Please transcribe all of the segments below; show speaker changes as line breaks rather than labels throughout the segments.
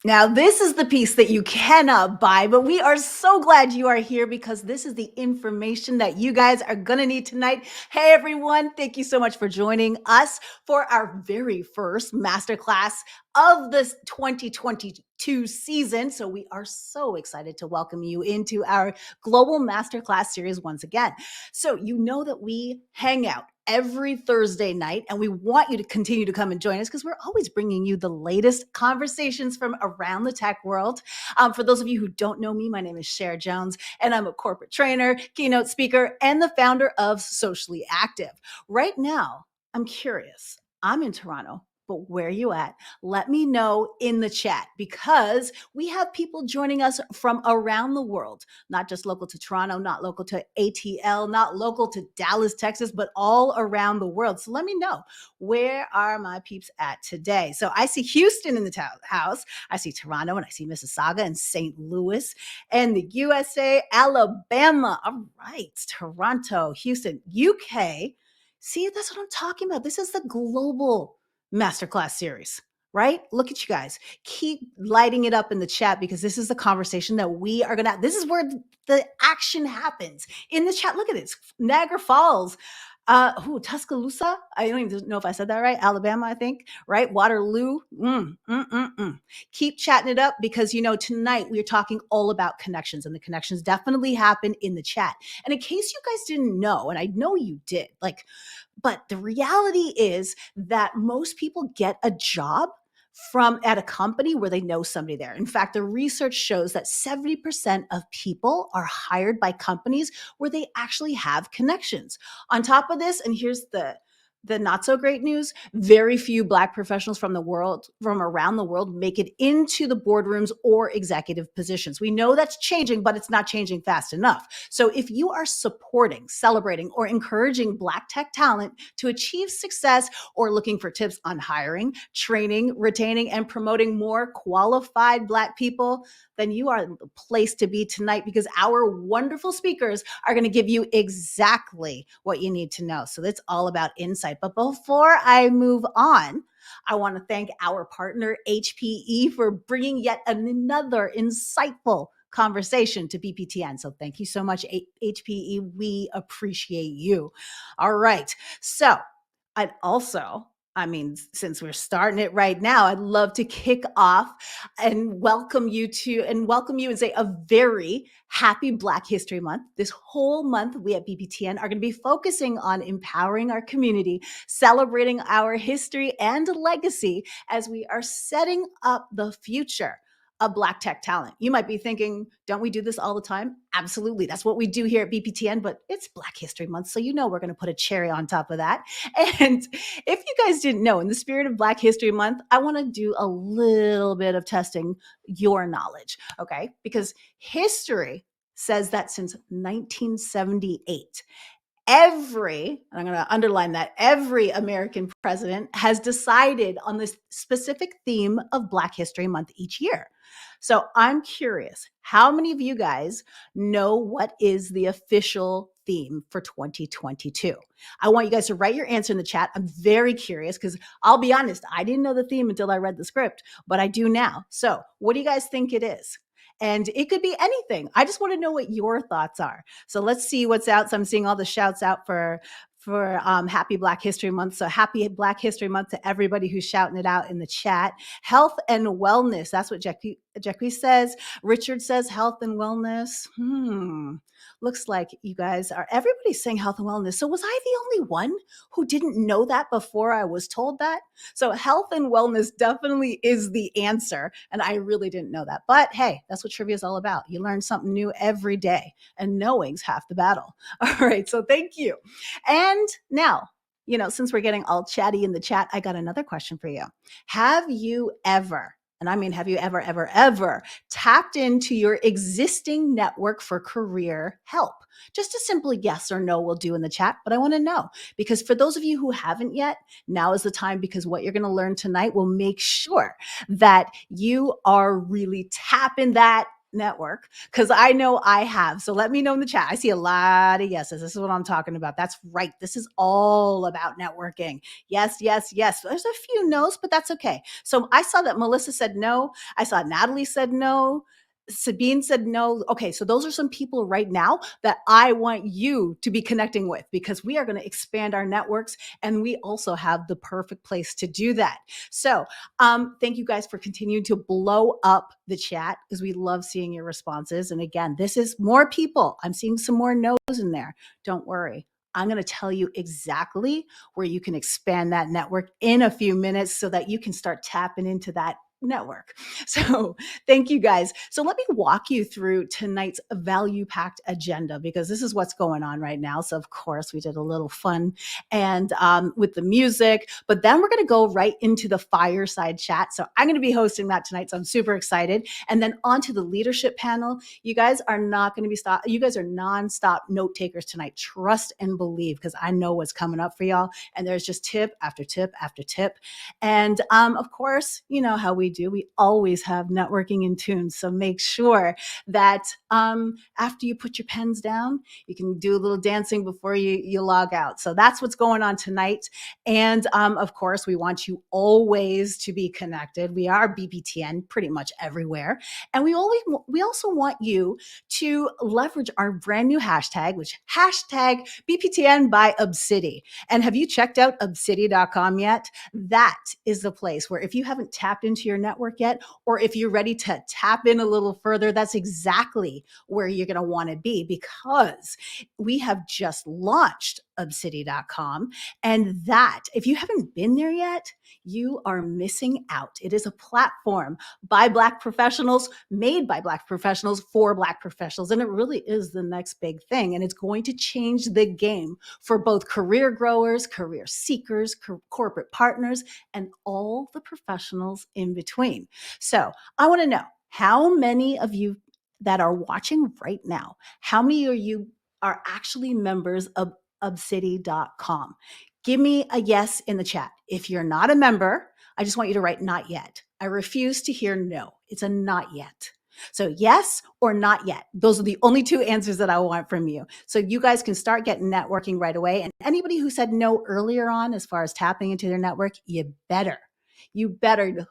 Now, this is the piece that you cannot buy, but we are so glad you are here because this is the information that you guys are going to need tonight. Hey, everyone. Thank you so much for joining us for our very first masterclass of this 2022 season. So we are so excited to welcome you into our global masterclass series once again. So you know that we hang out every Thursday night, and we want you to continue to come and join us because we're always bringing you the latest conversations from around the tech world. For those of you who don't know me, my name is Cher Jones, and I'm a corporate trainer, keynote speaker, and the founder of Socially Active. Right now, I'm curious. I'm in Toronto, but where are you at? Let me know in the chat because we have people joining us from around the world, not just local to Toronto, not local to ATL, not local to Dallas, Texas, but all around the world. So let me know, where are my peeps at today? So I see Houston in the house. I see Toronto, and I see Mississauga and St. Louis and the USA, Alabama. All right, Toronto, Houston, UK. See, that's what I'm talking about. This is the global masterclass series, right? Look at you guys. Keep lighting it up in the chat because this is the conversation that we are going to have. This is where the action happens in the chat. Look at this. Niagara Falls. Tuscaloosa. I don't even know if I said that right. Alabama, I think, right? Waterloo. Keep chatting it up because, tonight we are talking all about connections, and the connections definitely happen in the chat. And in case you guys didn't know, and I know you did, but the reality is that most people get a job from at a company where they know somebody there. In fact, the research shows that 70% of people are hired by companies where they actually have connections. On top of this, and here's the not so great news, very few Black professionals from around the world make it into the boardrooms or executive positions. We know that's changing, but it's not changing fast enough. So if you are supporting, celebrating, or encouraging Black tech talent to achieve success, or looking for tips on hiring, training, retaining, and promoting more qualified Black people, then you are the place to be tonight because our wonderful speakers are going to give you exactly what you need to know. So it's all about insight. But before I move on, I want to thank our partner, HPE, for bringing yet another insightful conversation to BPTN. So thank you so much, HPE. We appreciate you. All right. So I'd also, since we're starting it right now, I'd love to kick off and welcome you and say a very happy Black History Month. This whole month, we at BPTN are going to be focusing on empowering our community, celebrating our history and legacy as we are setting up the future of Black tech talent. You might be thinking, don't we do this all the time? Absolutely. That's what we do here at BPTN, but it's Black History Month. So we're going to put a cherry on top of that. And if you guys didn't know, in the spirit of Black History Month, I want to do a little bit of testing your knowledge, okay? Because history says that since 1978, I'm going to underline that, every American president has decided on this specific theme of Black History Month each year. So I'm curious, how many of you guys know what is the official theme for 2022? I want you guys to write your answer in the chat. I'm very curious because I'll be honest, I didn't know the theme until I read the script, but I do now. So what do you guys think it is? And it could be anything. I just want to know what your thoughts are. So let's see what's out. So I'm seeing all the shouts out for Happy Black History Month. So happy Black History Month to everybody who's shouting it out in the chat. Health and wellness. That's what Jackie says. Richard says health and wellness. Looks like you guys are, everybody's saying health and wellness. So was I the only one who didn't know that before I was told that? So health and wellness definitely is the answer. And I really didn't know that. But hey, that's what trivia is all about. You learn something new every day, and knowing's half the battle. All right. So thank you. And now, since we're getting all chatty in the chat, I got another question for you. Have you ever, and I mean, have you ever tapped into your existing network for career help? Just a simple yes or no will do in the chat, but I want to know, because for those of you who haven't yet, now is the time, because what you're going to learn tonight will make sure that you are really tapping that network? Because I know I have. So let me know in the chat. I see a lot of yeses. This is what I'm talking about. That's right. This is all about networking. Yes, yes, yes. There's a few no's, but that's okay. So I saw that Melissa said no. I saw Natalie said no. Sabine said no. Okay, so those are some people right now that I want you to be connecting with because we are going to expand our networks and we also have the perfect place to do that. So thank you guys for continuing to blow up the chat because we love seeing your responses. And again, this is more people. I'm seeing some more no's in there. Don't worry. I'm going to tell you exactly where you can expand that network in a few minutes so that you can start tapping into that network. So thank you guys. So let me walk you through tonight's value packed agenda because this is what's going on right now. So of course we did a little fun and with the music, but then we're going to go right into the fireside chat. So I'm going to be hosting that tonight. So I'm super excited. And then onto the leadership panel. You guys are not going to be you guys are nonstop note takers tonight. Trust and believe because I know what's coming up for y'all. And there's just tip after tip after tip. And of course, you know how we do. We always have networking in tune. So make sure that after you put your pens down, you can do a little dancing before you log out. So that's what's going on tonight. And of course, we want you always to be connected. We are BPTN pretty much everywhere. And we also want you to leverage our brand new hashtag, which hashtag BPTN by Obsidy. And have you checked out obsidy.com yet? That is the place where if you haven't tapped into your network yet, or if you're ready to tap in a little further, that's exactly where you're going to want to be because we have just launched obsidy.com. And that, if you haven't been there yet, you are missing out. It is a platform by Black professionals, made by Black professionals for Black professionals. And it really is the next big thing. And it's going to change the game for both career growers, career seekers, corporate partners, and all the professionals in between. So I want to know how many of you that are watching right now, how many of you are actually members of obsidy.com? Give me a yes in the chat. If you're not a member, I just want you to write not yet. I refuse to hear no. It's a not yet. So yes or not yet. Those are the only two answers that I want from you. So you guys can start getting networking right away. And anybody who said no earlier on, as far as tapping into their network, you better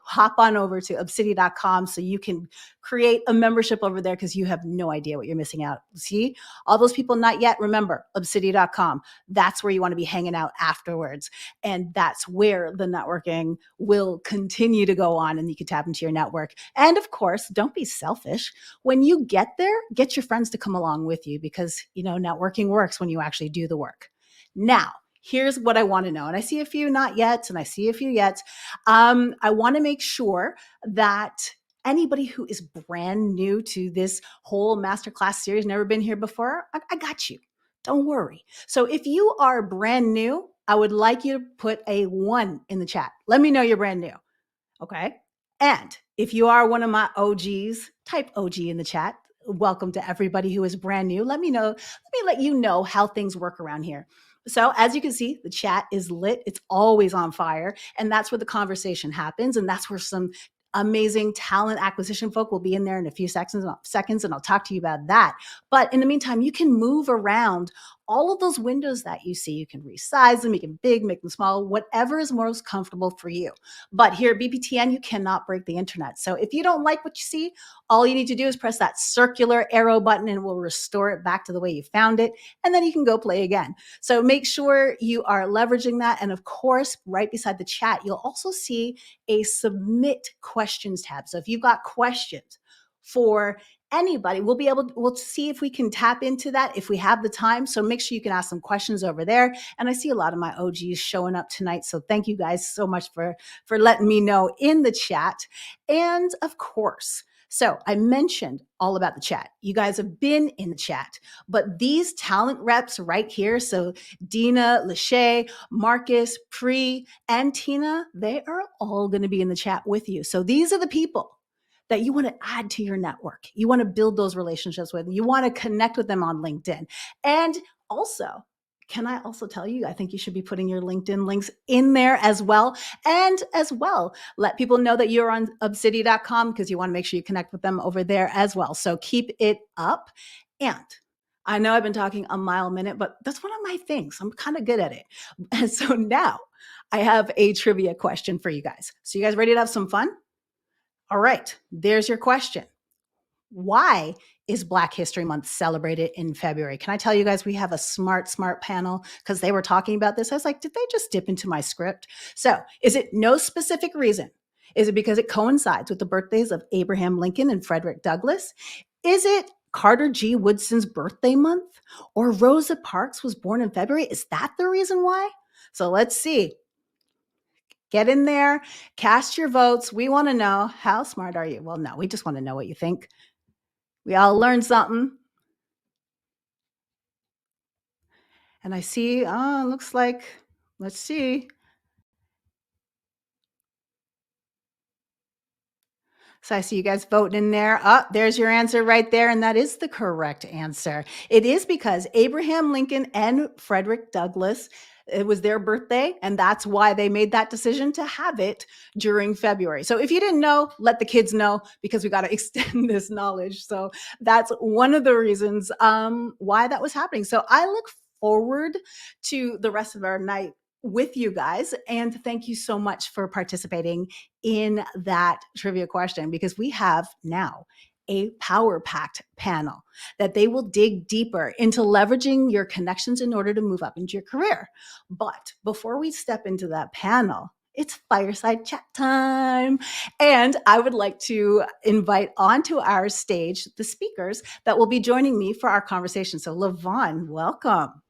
hop on over to obsidy.com so you can create a membership over there because you have no idea what you're missing out. See, all those people not yet, remember obsidy.com. That's where you want to be hanging out afterwards. And that's where the networking will continue to go on and you can tap into your network. And of course, don't be selfish. When you get there, get your friends to come along with you because, you know, networking works when you actually do the work. Now, here's what I want to know. And I see a few not yet, and I see a few yet. I want to make sure that anybody who is brand new to this whole masterclass series, never been here before, I got you. Don't worry. So if you are brand new, I would like you to put a 1 in the chat. Let me know you're brand new. Okay. And if you are one of my OGs, type OG in the chat. Welcome to everybody who is brand new. Let me let you know how things work around here. So as you can see, the chat is lit. It's always on fire. And that's where the conversation happens. And that's where some amazing talent acquisition folk will be in there in a few seconds, and I'll talk to you about that. But in the meantime, you can move around all of those windows that you see. You can resize them, make them big, make them small, whatever is most comfortable for you. But here at BPTN, you cannot break the internet. So if you don't like what you see, all you need to do is press that circular arrow button and we'll restore it back to the way you found it. And then you can go play again. So make sure you are leveraging that. And of course, right beside the chat, you'll also see a submit questions tab. So if you've got questions for anybody, we'll see if we can tap into that if we have the time. So make sure you can ask some questions over there. And I see a lot of my OGs showing up tonight. So thank you guys so much for letting me know in the chat. And of course, so I mentioned all about the chat. You guys have been in the chat, but these talent reps right here, so Dina, Lachey, Marcus, Pri, and Tina, they are all going to be in the chat with you. So these are the people that you want to add to your network. You want to build those relationships with. You want to connect with them on LinkedIn. And also, can I also tell you, I think you should be putting your LinkedIn links in there as well. And as well, let people know that you're on obsidian.com because you want to make sure you connect with them over there as well. So keep it up. And I know I've been talking a mile a minute, but that's one of my things. I'm kind of good at it. And so now I have a trivia question for you guys. So you guys ready to have some fun? All right, there's your question. Why is Black History Month celebrated in February? Can I tell you guys, we have a smart panel because they were talking about this. I was like, did they just dip into my script? So is it no specific reason? Is it because it coincides with the birthdays of Abraham Lincoln and Frederick Douglass? Is it Carter G. Woodson's birthday month? Or Rosa Parks was born in February? Is that the reason why? So let's see. Get in there, cast your votes. We want to know, how smart are you? Well, no, we just want to know what you think. We all learned something. And I see, looks like, let's see. So I see you guys voting in there. Oh, there's your answer right there. And that is the correct answer. It is because Abraham Lincoln and Frederick Douglass, it was their birthday. And that's why they made that decision to have it during February. So if you didn't know, let the kids know because we got to extend this knowledge. So that's one of the reasons why that was happening. So I look forward to the rest of our night with you guys. And thank you so much for participating in that trivia question because we have now a power packed panel that they will dig deeper into leveraging your connections in order to move up into your career. But before we step into that panel, it's fireside chat time. And I would like to invite onto our stage the speakers that will be joining me for our conversation. So, Lavon, welcome.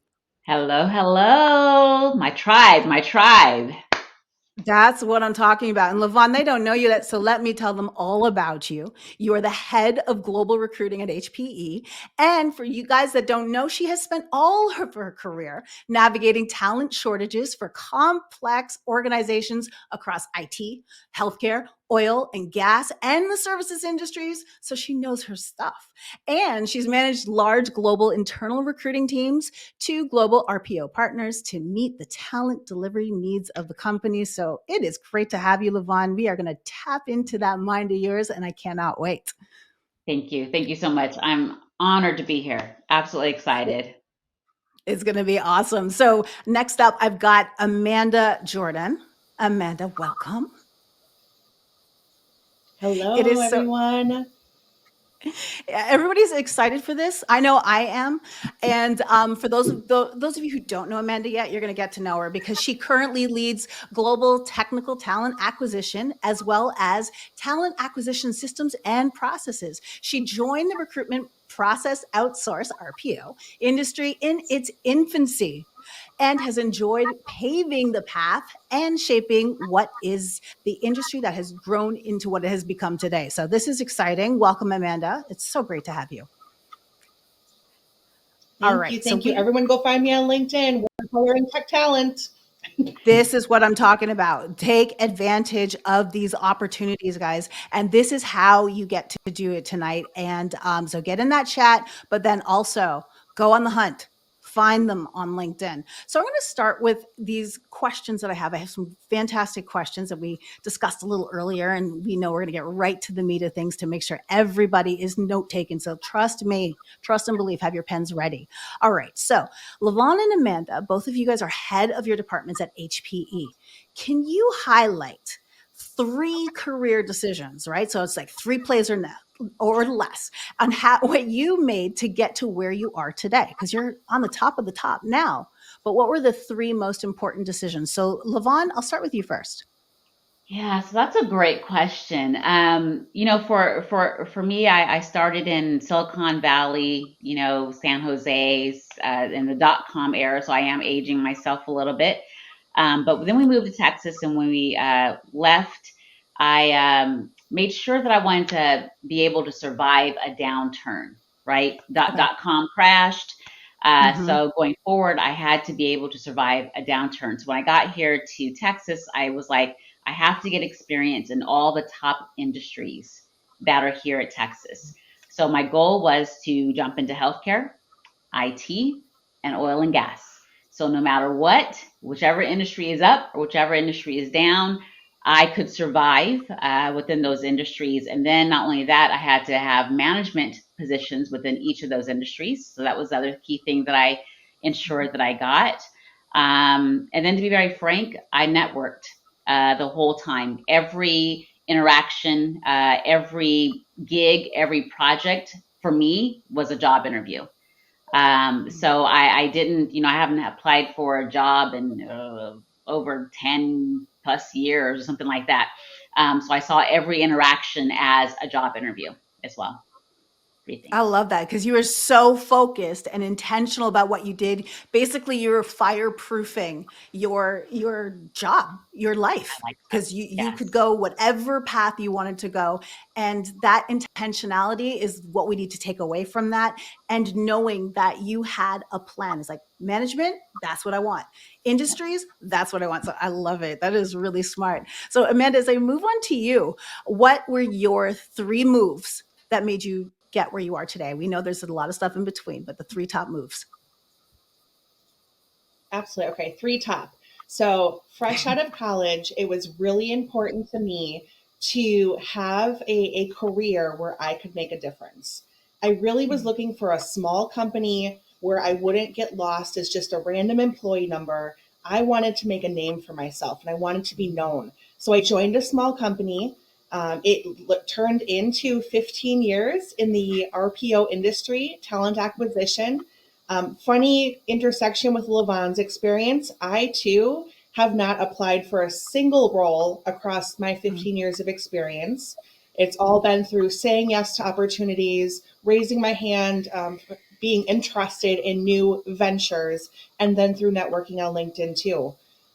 Hello. My tribe.
That's what I'm talking about. And Lavon, they don't know you that, so let me tell them all about you. You are the head of global recruiting at HPE. And for you guys that don't know, she has spent all of her career navigating talent shortages for complex organizations across IT, healthcare, oil and gas, and the services industries. So she knows her stuff. And she's managed large global internal recruiting teams to global RPO partners to meet the talent delivery needs of the company. So it is great to have you, Lavon. We are going to tap into that mind of yours, and I cannot wait.
Thank you. Thank you so much. I'm honored to be here. Absolutely excited.
It's going to be awesome. So next up, I've got Amanda Jordan. Amanda, welcome. It
Hello,
is so
everyone.
everybody's excited for this. I know I am. And for those of you who don't know Amanda yet, you're going to get to know her because she currently leads global technical talent acquisition as well as talent acquisition systems and processes. She joined the recruitment process outsource RPO industry in its infancy and has enjoyed paving the path and shaping what is the industry that has grown into what it has become today. So this is exciting. Welcome, Amanda. It's so great to have you. All
Thank you.
right. So
Thank you. Everyone go find me on LinkedIn. Color and Tech Talent.
this is what I'm talking about. Take advantage of these opportunities, guys. And this is how you get to do it tonight. And so get in that chat, but then also go on the hunt. Find them on LinkedIn. So I'm going to start with these questions that I have. I have some fantastic questions that we discussed a little earlier, and we know we're going to get right to the meat of things to make sure everybody is note taking. So trust me, trust and believe, have your pens ready. All right. So Lavon and Amanda, both of you guys are head of your departments at HPE. Can you highlight three career decisions, right? So it's like three plays or less on what you made to get to where you are today, because you're on the top of the top now. But what were the three most important decisions? So Lavon, I'll start with you first.
Yeah, so that's a great question. For me, I started in Silicon Valley, San Jose's in the dot-com era, so I am aging myself a little bit. But then we moved to Texas, and when we left, I made sure that I wanted to be able to survive a downturn, right?
Okay.
Dot-com crashed.
Mm-hmm.
So going forward, I had to be able to survive a downturn. So when I got here to Texas, I was like, I have to get experience in all the top industries that are here at Texas. So my goal was to jump into healthcare, IT, and oil and gas. So no matter what, whichever industry is up or whichever industry is down, I could survive within those industries. And then not only that, I had to have management positions within each of those industries. So that was the other key thing that I ensured that I got. And then to be very frank, I networked the whole time. Every interaction, every gig, every project for me was a job interview. So I didn't, I haven't applied for a job in over 10 plus years or something like that. So I saw every interaction as a job interview as well. Three
I
things.
love that because you were so focused and intentional about what you did. Basically, you were fireproofing your job, your life,
I like that.
because you could
Yes.
go whatever path you wanted to go. And that intentionality is what we need to take away from that. And knowing that you had a plan. It's like management, that's what I want. Industries, that's what I want. So I love it. That is really smart. So Amanda, as I move on to you, what were your 3 moves that made you get where you are today? We know there's a lot of stuff in between, but the 3 top moves.
Absolutely. Okay, 3 top. So, fresh out of college, it was really important to me to have a career where I could make a difference. I really was looking for a small company where I wouldn't get lost as just a random employee number. I wanted to make a name for myself and I wanted to be known. So, I joined a small company. It turned into 15 years in the RPO industry, talent acquisition. Funny intersection with Lavon's experience. I too have not applied for a single role across my 15 years of experience. It's all been through saying yes to opportunities, raising my hand, being interested in new ventures, and then through networking on LinkedIn too.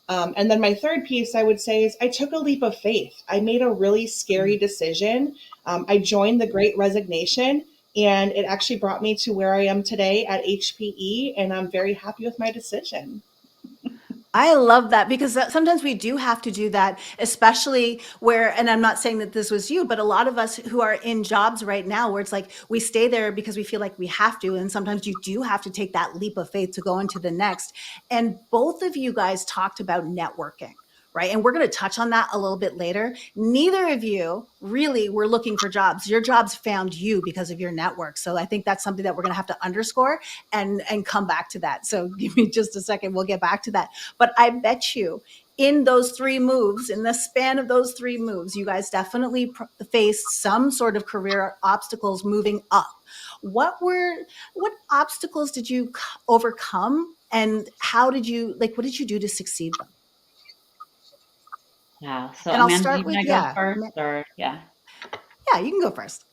And then my third piece I would say is I took a leap of faith. I made a really scary decision. I joined the Great Resignation, and it actually brought me to where I am today at HPE, and I'm very happy with my decision.
I love that because sometimes we do have to do that, especially where, and I'm not saying that this was you, but a lot of us who are in jobs right now where it's like we stay there because we feel like we have to. And sometimes you do have to take that leap of faith to go into the next. And both of you guys talked about networking. Right. And we're going to touch on that a little bit later. Neither of you really were looking for jobs. Your jobs found you because of your network. So I think that's something that we're going to have to underscore and come back to that. So give me just a second. We'll get back to that. But I bet you in those 3 moves, in the span of those 3 moves, you guys definitely faced some sort of career obstacles moving up. What obstacles did you overcome, and what did you do to succeed them?
Wow. So
And I'll
Amanda, do
start
you
with,
want to go
yeah,
first or yeah?
yeah, you can go first.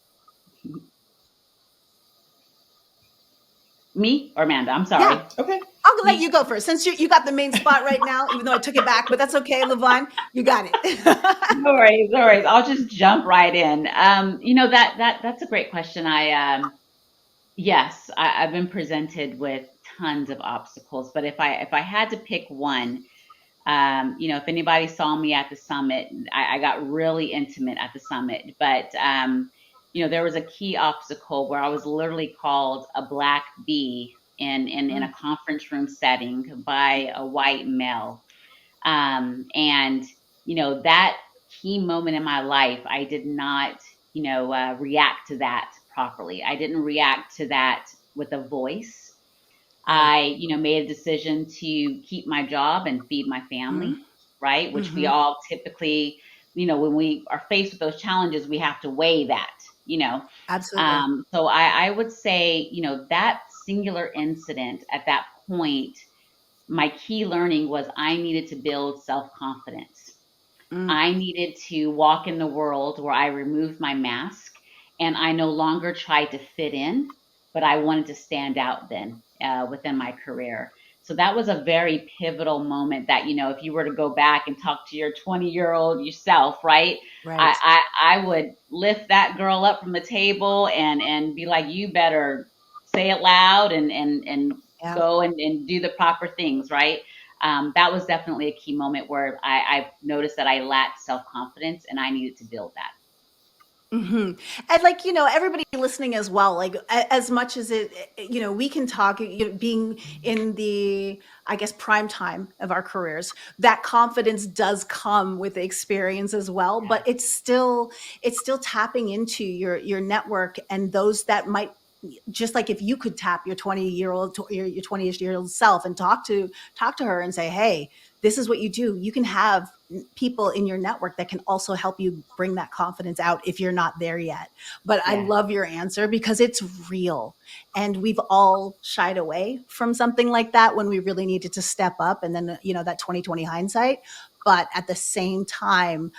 Me or Amanda? I'm sorry.
Yeah,
Okay.
I'll let
Me.
you go first since you got the main spot right now, even though I took it back, but that's okay, Lavon, you got it.
No worries, no worries. I'll just jump right in. That's a great question. Yes, I've been presented with tons of obstacles, but if I had to pick one, if anybody saw me at the summit, I got really intimate at the summit, but there was a key obstacle where I was literally called a black bee in a conference room setting by a white male. And that key moment in my life, I did not, react to that properly. I didn't react to that with a voice.
Right.
I, made a decision to keep my job and feed my family, right? Which we
Mm-hmm.
all typically, when we are faced with those challenges, we have to weigh that.
Absolutely.
So I would say, that singular incident at that point, my key learning was I needed to build self confidence.
Mm.
I needed to walk in the world where I removed my mask and I no longer tried to fit in, but I wanted to stand out then within my career. So that was a very pivotal moment that, if you were to go back and talk to your 20-year-old yourself, right?
Right.
I would lift that girl up from the table and be like, you better say it loud and
Yeah.
go and do the proper things, right? That was definitely a key moment where I noticed that I lacked self confidence and I needed to build that.
Mhm. And like, everybody listening as well, like as much as we can talk, being in the, I guess, prime time of our careers, that confidence does come with the experience as well, but it's still tapping into your network and those that might, just like if you could tap your 20-year-old, your 20-ish-year-old self and talk to her and say, hey, this is what you do. You can have people in your network that can also help you bring that confidence out if you're not there yet. But I
Yeah.
love your answer because it's real. And we've all shied away from something like that when we really needed to step up. And then, that 2020 hindsight. But at the same time,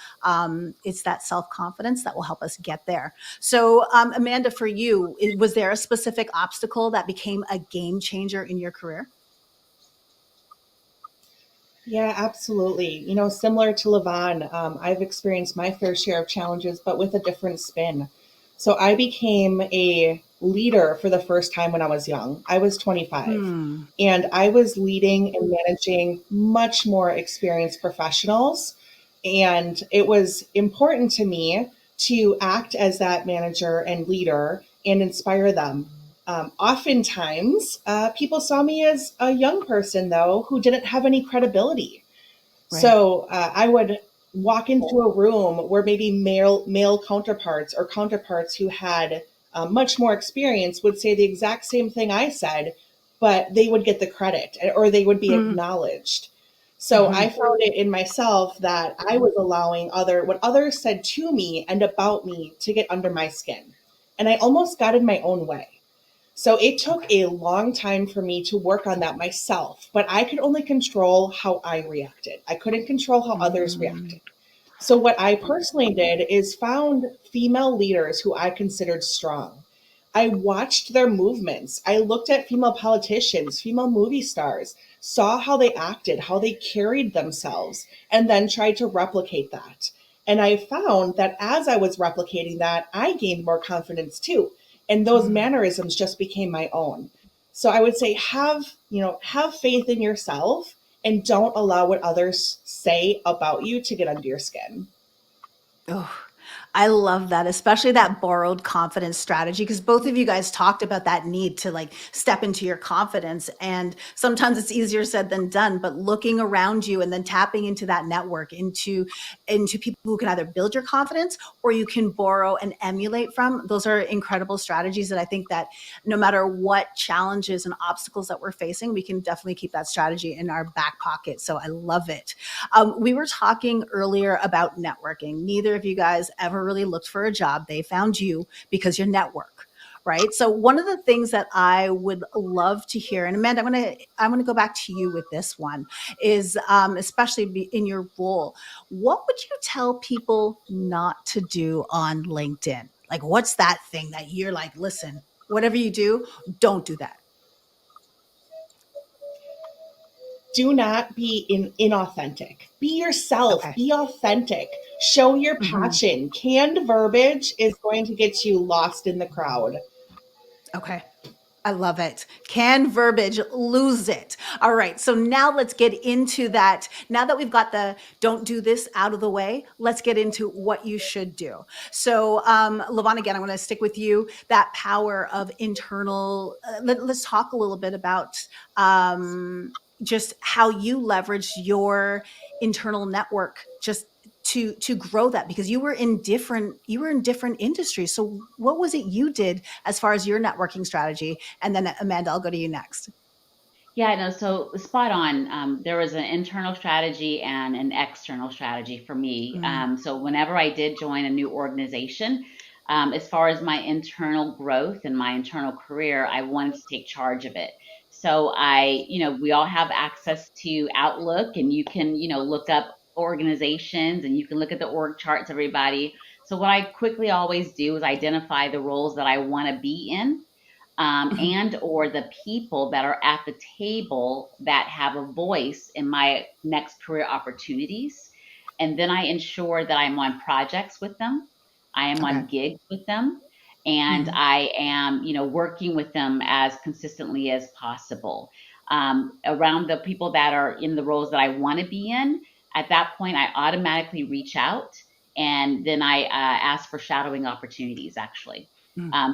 it's that self confidence that will help us get there. So, Amanda, for you, was there a specific obstacle that became a game changer in your career?
Yeah, absolutely. Similar to Levon, I've experienced my fair share of challenges, but with a different spin. So I became a leader for the first time when I was young. I was 25,
Hmm.
and I was leading and managing much more experienced professionals. And it was important to me to act as that manager and leader and inspire them. Oftentimes, people saw me as a young person, though, who didn't have any credibility.
Right.
So I would walk into a room where maybe male counterparts or counterparts who had much more experience would say the exact same thing I said, but they would get the credit or they would be
Mm-hmm.
acknowledged. So I found it in myself that I was allowing what others said to me and about me to get under my skin. And I almost got in my own way. So it took
Okay.
a long time for me to work on that myself, but I could only control how I reacted. I couldn't control how others
Mm-hmm.
reacted. So what I personally did is found female leaders who I considered strong. I watched their movements. I looked at female politicians, female movie stars, saw how they acted, how they carried themselves, and then tried to replicate that. And I found that as I was replicating that, I gained more confidence too. And those mannerisms just became my own. So I would say have faith in yourself and don't allow what others say about you to get under your skin.
Oh, I love that, especially that borrowed confidence strategy, because both of you guys talked about that need to like step into your confidence. And sometimes it's easier said than done, but looking around you and then tapping into that network, into people who can either build your confidence or you can borrow and emulate from. Those are incredible strategies that I think that no matter what challenges and obstacles that we're facing, we can definitely keep that strategy in our back pocket. So I love it. We were talking earlier about networking. Neither of you guys ever really looked for a job. They found you because your network. Right. So one of the things that I would love to hear, and Amanda, I'm gonna go back to you with this one, is especially in your role, what would you tell people not to do on LinkedIn? Like, what's that thing that you're like, listen, whatever you do, don't do that.
Do not be inauthentic. Be yourself.
Okay.
Be authentic. Show your
Mhm.
passion. Canned verbiage is going to get you lost in the crowd.
Okay. I love it. Can verbiage lose it? All right. So now let's get into that. Now that we've got the don't do this out of the way, let's get into what you should do. So, Levon, again, I'm going to stick with you. That power of internal. Let's talk a little bit about just how you leverage your internal network just to grow that, because you were in different industries. So what was it you did as far as your networking strategy? And then Amanda, I'll go to you next.
Yeah, no, so spot on. There was an internal strategy and an external strategy for me.
Mm,
So whenever I did join a new organization, as far as my internal growth and my internal career, I wanted to take charge of it. So we all have access to Outlook, and you can, look up organizations and you can look at the org charts, everybody. So what I quickly always do is identify the roles that I want to be in,
mhm,
and or the people that are at the table that have a voice in my next career opportunities. And then I ensure that I'm on projects with them, I am
okay.
on gigs with them, and
Mhm,
I am, working with them as consistently as possible. Around the people that are in the roles that I want to be in, at that point I automatically reach out And then I ask for shadowing opportunities, actually.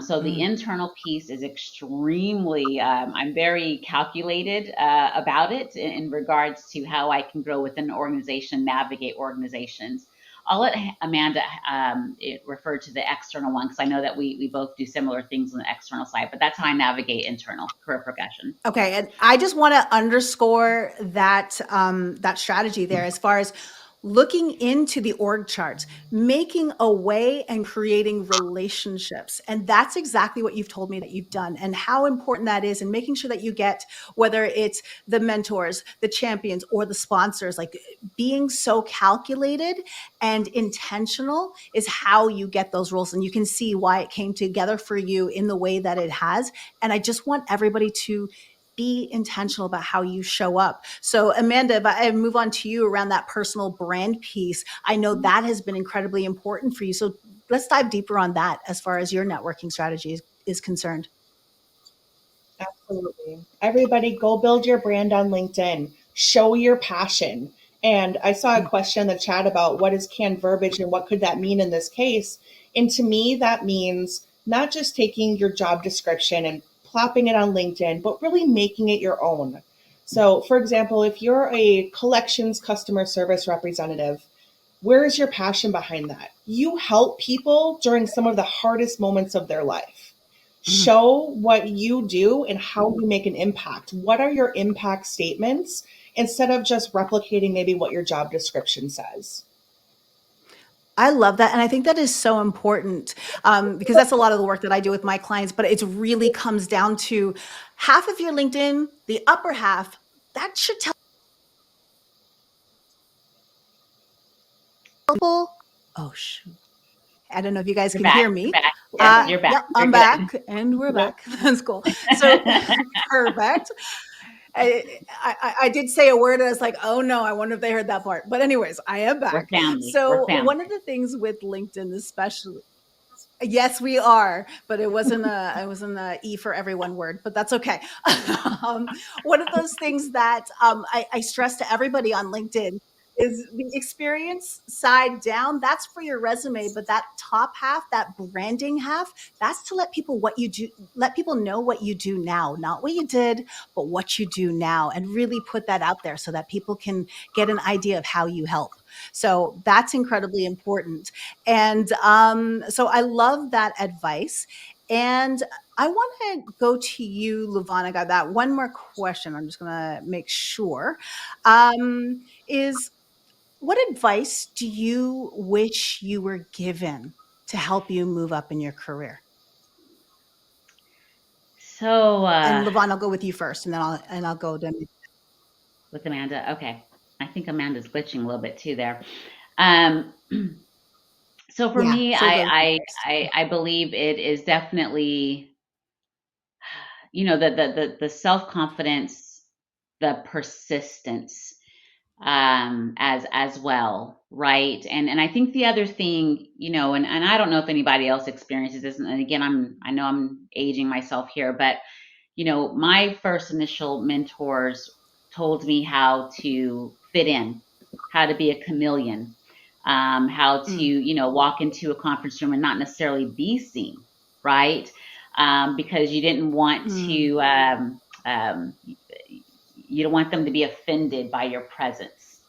So the internal piece is extremely, I'm very calculated about it in regards to how I can grow within an organization, navigate organizations. I'll let Amanda refer to the external one because I know that we both do similar things on the external side, but that's how I navigate internal career progression.
Okay, and I just want to underscore that that strategy there, as far as looking into the org charts, making a way and creating relationships. And that's exactly what you've told me that you've done, and how important that is, and making sure that you get, whether it's the mentors, the champions, or the sponsors, like being so calculated and intentional is how you get those roles. And you can see why it came together for you in the way that it has. And I just want everybody to be intentional about how you show up. So Amanda, if I move on to you around that personal brand piece, I know that has been incredibly important for you. So let's dive deeper on that as far as your networking strategy is concerned.
Absolutely. Everybody go build your brand on LinkedIn. Show your passion. And I saw a question in the chat about what is canned verbiage and what could that mean in this case. And to me, that means not just taking your job description and plopping it on LinkedIn, but really making it your own. So, for example, if you're a collections customer service representative, where is your passion behind that? You help people during some of the hardest moments of their life. Show what you do and how you make an impact. What are your impact statements instead of just replicating maybe what your job description says?
I love that. And I think that is so important, because that's a lot of the work that I do with my clients, but it really comes down to half of your LinkedIn, the upper half, that should tell people, oh, shoot. I don't know if you guys
You're
can
back.
hear
You're
me.
back. Yes, you're back.
Yep,
You're
I'm
good.
back, and we're
Yep.
back. That's cool. So perfect. I did say a word, and I was like, oh no, I wonder if they heard that part. But anyways, I am
We're
back.
family. We're
So
family.
one of the things with LinkedIn, especially, yes, we are, but it wasn't a E for everyone word, but that's okay. One of those things that I stress to everybody on LinkedIn is the experience side down. That's for your resume, but that top half, that branding half, that's to let people what you do, let people know what you do now, not what you did, but what you do now, and really put that out there so that people can get an idea of how you help. So that's incredibly important. And so I love that advice. And I want to go to you, Luvon. I got that one more question. I'm just going to make sure. Is what advice do you wish you were given to help you move up in your career?
So
And Luvon, I'll go with you first, and then I'll go to.
with Amanda, okay. I think Amanda's glitching a little bit too there. Um, so for
Yeah,
me,
she'll go to you first.
I believe it is definitely, the self confidence, the persistence, as well, right? And I think the other thing, and I don't know if anybody else experiences this, and again, I know I'm aging myself here, but my first initial mentors told me how to fit in, how to be a chameleon, how to,
Mm,
walk into a conference room and not necessarily be seen, right? Because you didn't want
mm,
to, you don't want them to be offended by your presence.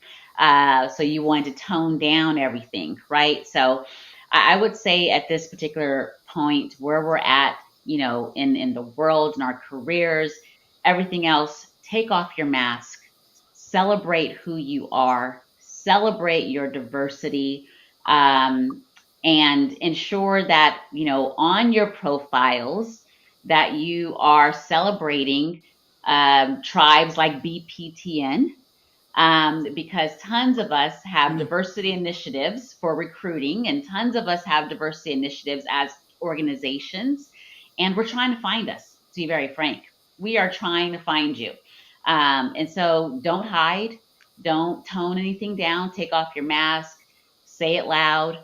So you want to tone down everything, right? So I would say at this particular point where we're at, in the world, in our careers, everything else, take off your mask, celebrate who you are, celebrate your diversity, and ensure that, on your profiles that you are celebrating tribes like BPTN, because tons of us have
mm.
diversity initiatives for recruiting, and tons of us have diversity initiatives as organizations, and we're trying to find us. To be very frank, we are trying to find you, and so don't hide, don't tone anything down, take off your mask, say it loud.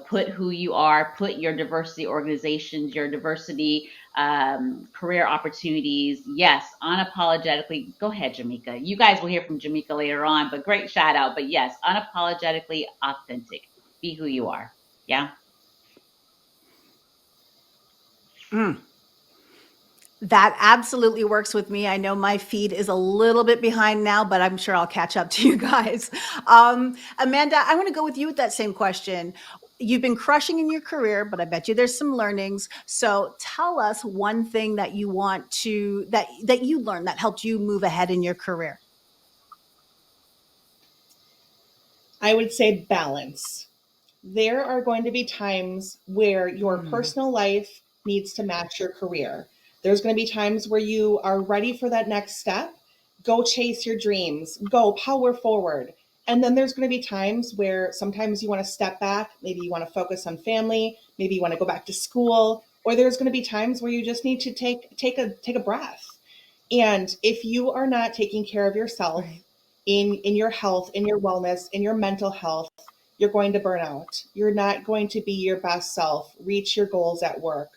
Put who you are, put your diversity organizations, your diversity career opportunities. Yes, unapologetically. Go ahead, Jamaica. You guys will hear from Jamaica later on, but great shout out. But yes, unapologetically authentic. be who you are. Yeah.
That absolutely works with me. I know my feed is a little bit behind now, but I'm sure I'll catch up to you guys. Amanda, I want to go with you with that same question. You've been crushing in your career, but I bet you there's some learnings. So tell us one thing that you want to that you learned that helped you move ahead in your career.
I would say balance. There are going to be times where your personal life needs to match your career. There's going to be times where you are ready for that next step. Go chase your dreams, go power forward. And then there's going to be times where sometimes you want to step back. Maybe you want to focus on family. Maybe you want to go back to school. Or there's going to be times where you just need to take a breath. And if you are not taking care of yourself in your health, in your wellness, in your mental health, you're going to burn out. You're not going to be your best self, reach your goals at work.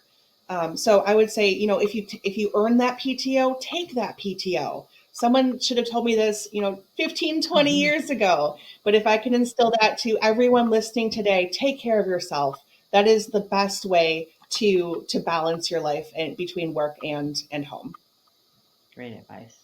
So I would say, if you earn that PTO, take that PTO. Someone should have told me this, 15, 20 years ago. But if I can instill that to everyone listening today, take care of yourself. That is the best way to balance your life between work and home.
Great advice.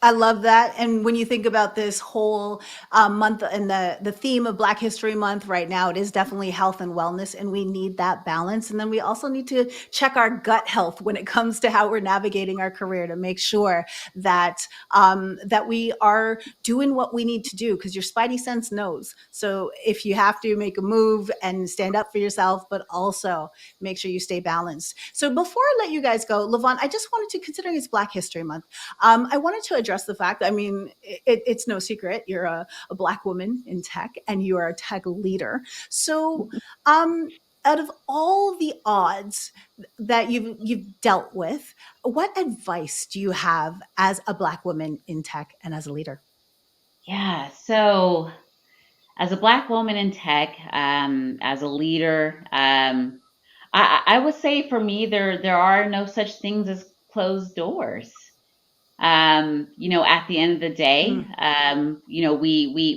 I love that. And when you think about this whole month and the theme of Black History Month right now, it is definitely health and wellness, and we need that balance. And then we also need to check our gut health when it comes to how we're navigating our career to make sure that that we are doing what we need to do, because your spidey sense knows. So if you have to make a move and stand up for yourself, but also make sure you stay balanced. So before I let you guys go, Levon, I just wanted to, considering it's Black History Month, I wanted to address the fact, I mean, it's no secret, you're a Black woman in tech and you are a tech leader. So out of all the odds that you've dealt with, what advice do you have as a Black woman in tech and as a leader?
Yeah. So as a Black woman in tech, as a leader, I would say for me, there are no such things as closed doors. At the end of the day,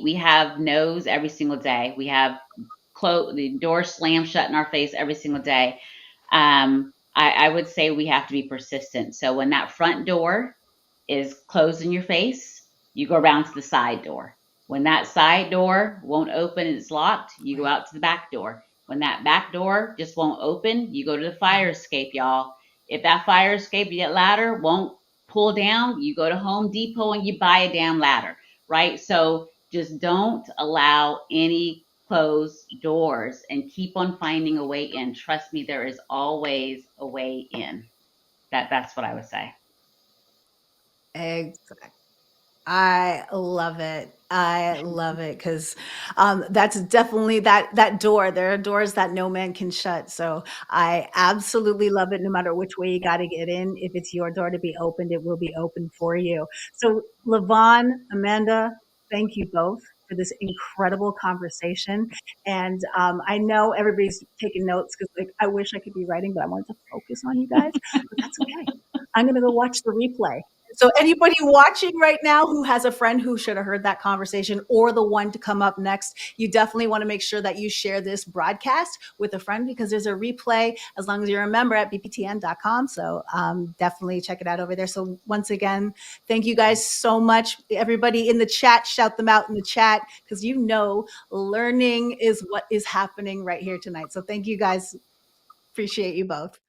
we have no's every single day. We have the door slammed shut in our face every single day. I would say we have to be persistent. So when that front door is closed in your face, you go around to the side door. When that side door won't open and it's locked, you go out to the back door. When that back door just won't open, you go to the fire escape, y'all. If that fire escape, that ladder won't pull down, you go to Home Depot and you buy a damn ladder, right? So just don't allow any closed doors and keep on finding a way in. Trust me, there is always a way in. That's what I would say.
Exactly. I love it. I love it because that's definitely that door. There are doors that no man can shut. So I absolutely love it. No matter which way you got to get in, if it's your door to be opened, it will be open for you. So Levon, Amanda, thank you both for this incredible conversation. And I know everybody's taking notes because, like, I wish I could be writing, but I wanted to focus on you guys. But that's okay. I'm going to go watch the replay. So anybody watching right now who has a friend who should have heard that conversation, or the one to come up next, you definitely want to make sure that you share this broadcast with a friend, because there's a replay as long as you're a member at bptn.com. So definitely check it out over there. So once again, thank you guys so much. Everybody in the chat, shout them out in the chat, because learning is what is happening right here tonight. So thank you guys. Appreciate you both.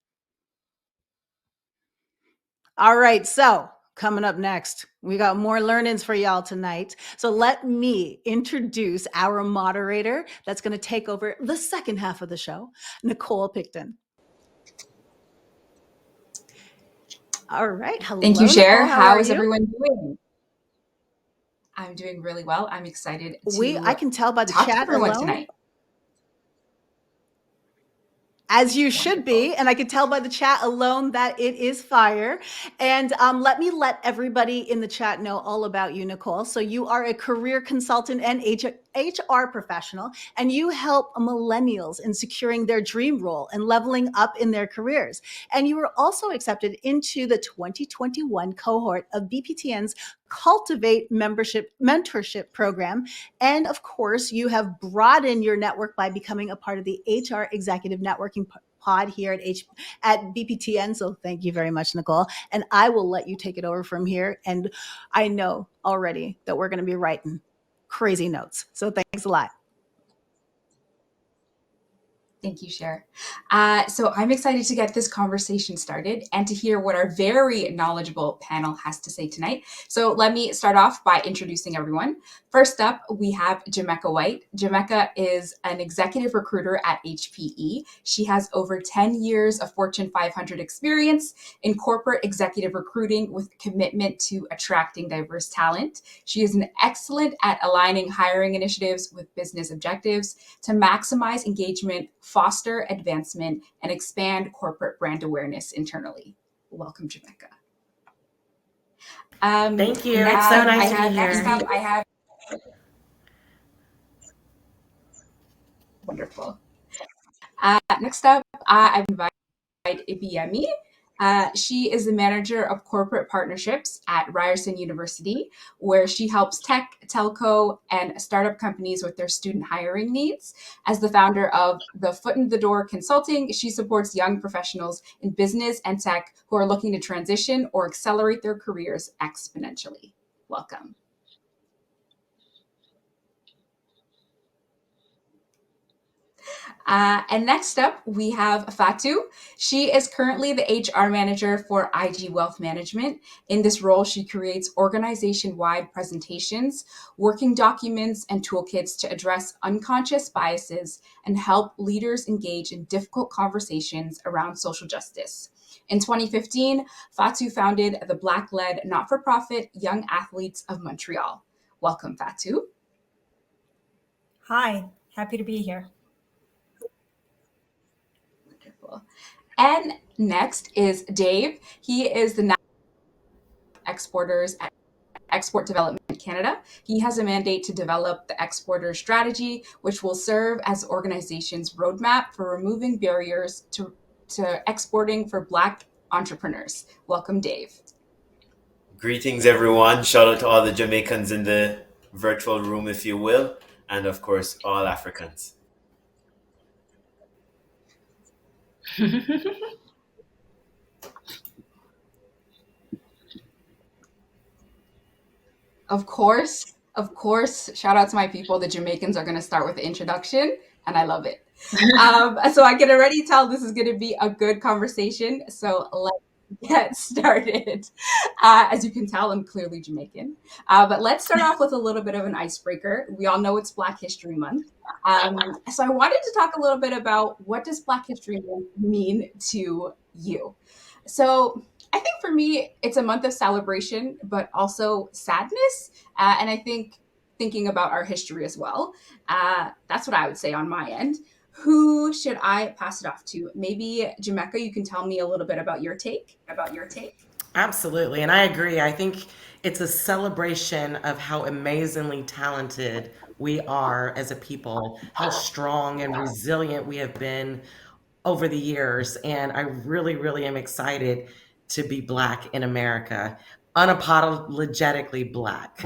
All right. So coming up next, we got more learnings for y'all tonight. So let me introduce our moderator that's going to take over the second half of the show, Nicole Picton. All right. Hello,
Thank you, Cher.
Nicole.
How
are
is
you?
everyone doing? I'm doing really well. I'm excited to
I can tell by the
talk to
chat
everyone
alone.
tonight.
As you should be. And I can tell by the chat alone that it is fire. And let me let everybody in the chat know all about you, Nicole. So you are a career consultant and HR professional, and you help millennials in securing their dream role and leveling up in their careers. And you were also accepted into the 2021 cohort of BPTN's Cultivate membership mentorship program. And of course, you have broadened your network by becoming a part of the HR Executive Networking Pod here at BPTN. So thank you very much, Nicole. And I will let you take it over from here. And I know already that we're going to be writing crazy notes. So thanks a lot.
Thank you, Cher. So I'm excited to get this conversation started and to hear what our very knowledgeable panel has to say tonight. So let me start off by introducing everyone. First up, we have Jamaica White. Jamaica is an executive recruiter at HPE. She has over 10 years of Fortune 500 experience in corporate executive recruiting with commitment to attracting diverse talent. She is an excellent at aligning hiring initiatives with business objectives to maximize engagement, foster advancement, and expand corporate brand awareness internally. Welcome, Jamaica.
Thank you. It's so nice to be here.
Next up, I have wonderful. Next up, I've invited Ibiyemi. She is the manager of corporate partnerships at Ryerson University, where she helps tech, telco, and startup companies with their student hiring needs. As the founder of the Foot in the Door Consulting, she supports young professionals in business and tech who are looking to transition or accelerate their careers exponentially. Welcome. And next up, we have Fatu. She is currently the HR manager for IG Wealth Management. In this role, she creates organization-wide presentations, working documents, and toolkits to address unconscious biases and help leaders engage in difficult conversations around social justice. In 2015, Fatu founded the Black-led not-for-profit Young Athletes of Montreal. Welcome, Fatu.
Hi, happy to be here.
And next is Dave. He is the National Exporters at Export Development Canada. He has a mandate to develop the exporter strategy, which will serve as organization's roadmap for removing barriers to exporting for Black entrepreneurs. Welcome, Dave.
Greetings, everyone. Shout out to all the Jamaicans in the virtual room, if you will, and of course, all Africans.
Of course, shout out to my people. The Jamaicans are going to start with the introduction, and I love it. So I can already tell this is going to be a good conversation. So let's get started. As you can tell, I'm clearly Jamaican. But let's start off with a little bit of an icebreaker. We all know it's Black History Month. So I wanted to talk a little bit about what does Black History Month mean to you? So I think for me, it's a month of celebration, but also sadness. And I think thinking about our history as well. That's what I would say on my end. Who should I pass it off to? Maybe Jamaica, you can tell me a little bit about your take.
Absolutely. And I agree. I think it's a celebration of how amazingly talented we are as a people, how strong and resilient we have been over the years. And I really, really am excited to be Black in America, unapologetically Black.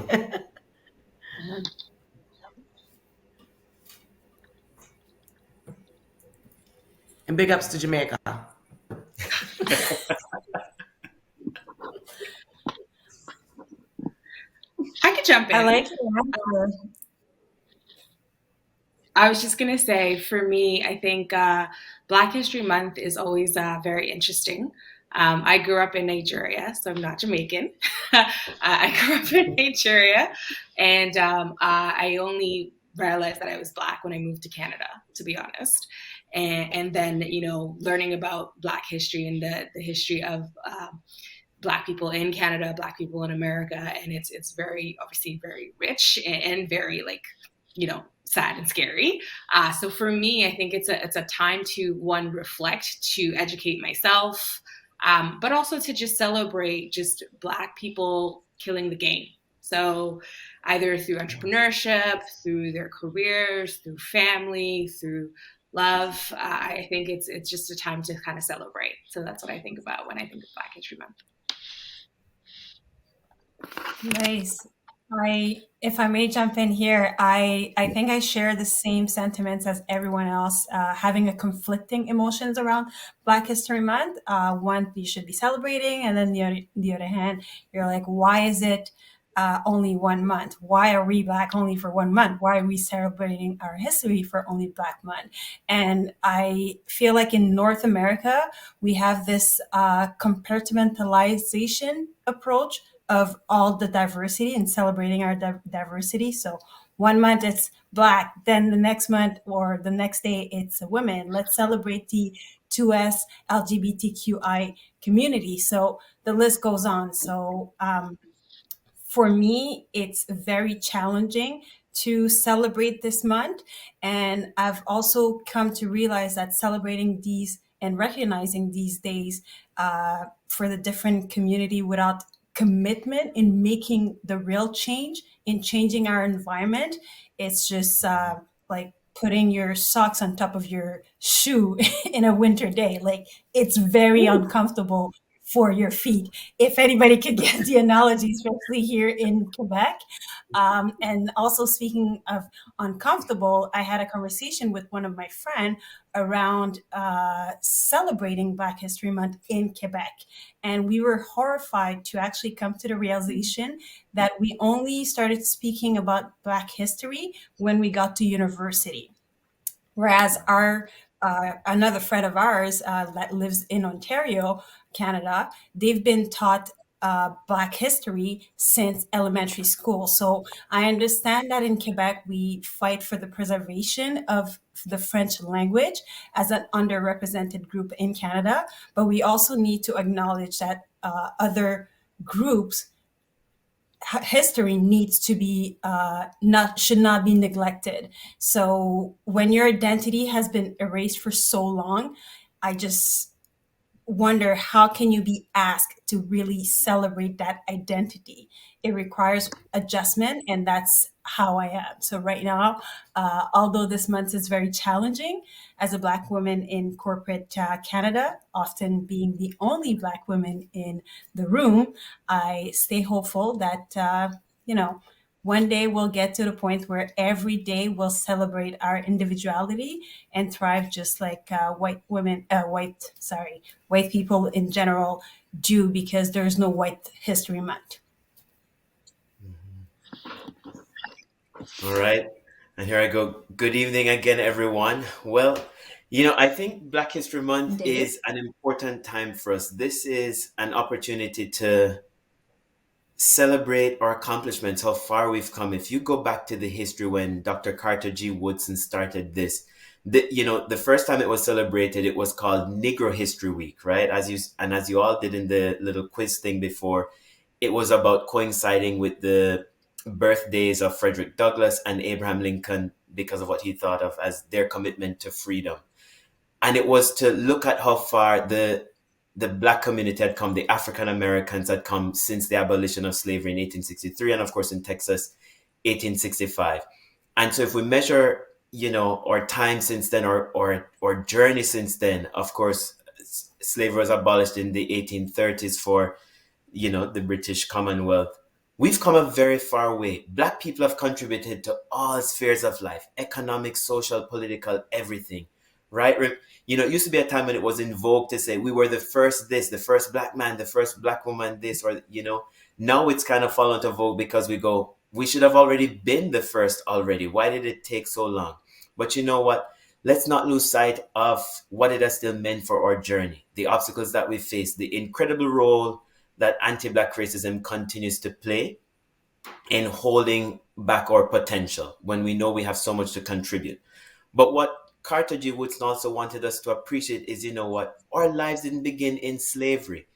And big ups to Jamaica.
I could jump in.
I like the answer.
I was just going to say, for me, I think Black History Month is always very interesting. I grew up in Nigeria, so I'm not Jamaican. I grew up in Nigeria, and I only realized that I was Black when I moved to Canada, to be honest. And then, learning about Black history and the history of Black people in Canada, Black people in America, and it's very, obviously very rich and very sad and scary. So for me, I think it's a time to, one, reflect, to educate myself, but also to just celebrate just Black people killing the game. So either through entrepreneurship, through their careers, through family, through love, I think it's just a time to kind of celebrate. So that's what I think about when I think of Black History Month.
Nice. If I may jump in here, I think I share the same sentiments as everyone else, having a conflicting emotions around Black History Month. One, you should be celebrating, and then the other hand, you're like, why is it only 1 month? Why are we Black only for 1 month? Why are we celebrating our history for only Black month? And I feel like in North America, we have this compartmentalization approach of all the diversity and celebrating our diversity. So 1 month it's Black, then the next month or the next day it's a women. Let's celebrate the 2S LGBTQI community. So the list goes on. So for me, it's very challenging to celebrate this month. And I've also come to realize that celebrating these and recognizing these days for the different community without commitment in making the real change, in changing our environment, it's just like putting your socks on top of your shoe in a winter day. Like it's very uncomfortable for your feet, if anybody could get the analogy, especially here in Quebec. And also speaking of uncomfortable, I had a conversation with one of my friends around celebrating Black History Month in Quebec. And we were horrified to actually come to the realization that we only started speaking about Black history when we got to university. Whereas our another friend of ours that lives in Ontario, Canada, they've been taught Black history since elementary school. So I understand that in Quebec we fight for the preservation of the French language as an underrepresented group in Canada, but we also need to acknowledge that other groups history needs to be not should not be neglected. So when your identity has been erased for so long, I just wonder how can you be asked to really celebrate that identity. It requires adjustment, and that's how I am. So right now, although this month is very challenging as a Black woman in corporate Canada, often being the only Black woman in the room, I stay hopeful that one day we'll get to the point where every day we'll celebrate our individuality and thrive just like white people in general do, because there's no White History Month.
All right. And here I go. Good evening again, everyone. Well, I think Black History Month
David?
is an important time for us. This is an opportunity to celebrate our accomplishments, how far we've come. If you go back to the history when Dr. Carter G. Woodson started this, the first time it was celebrated, it was called Negro History Week, right? As you all did in the little quiz thing before, it was about coinciding with the birthdays of Frederick Douglass and Abraham Lincoln because of what he thought of as their commitment to freedom. And it was to look at how far the Black community had come, the African Americans had come since the abolition of slavery in 1863, and of course in Texas, 1865. And so if we measure, our time since then, or journey since then, of course, slavery was abolished in the 1830s for, the British Commonwealth. We've come a very far way. Black people have contributed to all spheres of life, economic, social, political, everything, right? It used to be a time when it was in vogue to say we were the first this, the first Black man, the first Black woman this, or, now it's kind of fallen to vogue because we should have already been the first already. Why did it take so long? But you know what? Let's not lose sight of what it has still meant for our journey, the obstacles that we face, the incredible role that anti-Black racism continues to play in holding back our potential when we know we have so much to contribute. But what Carter G. Woodson also wanted us to appreciate is, our lives didn't begin in slavery,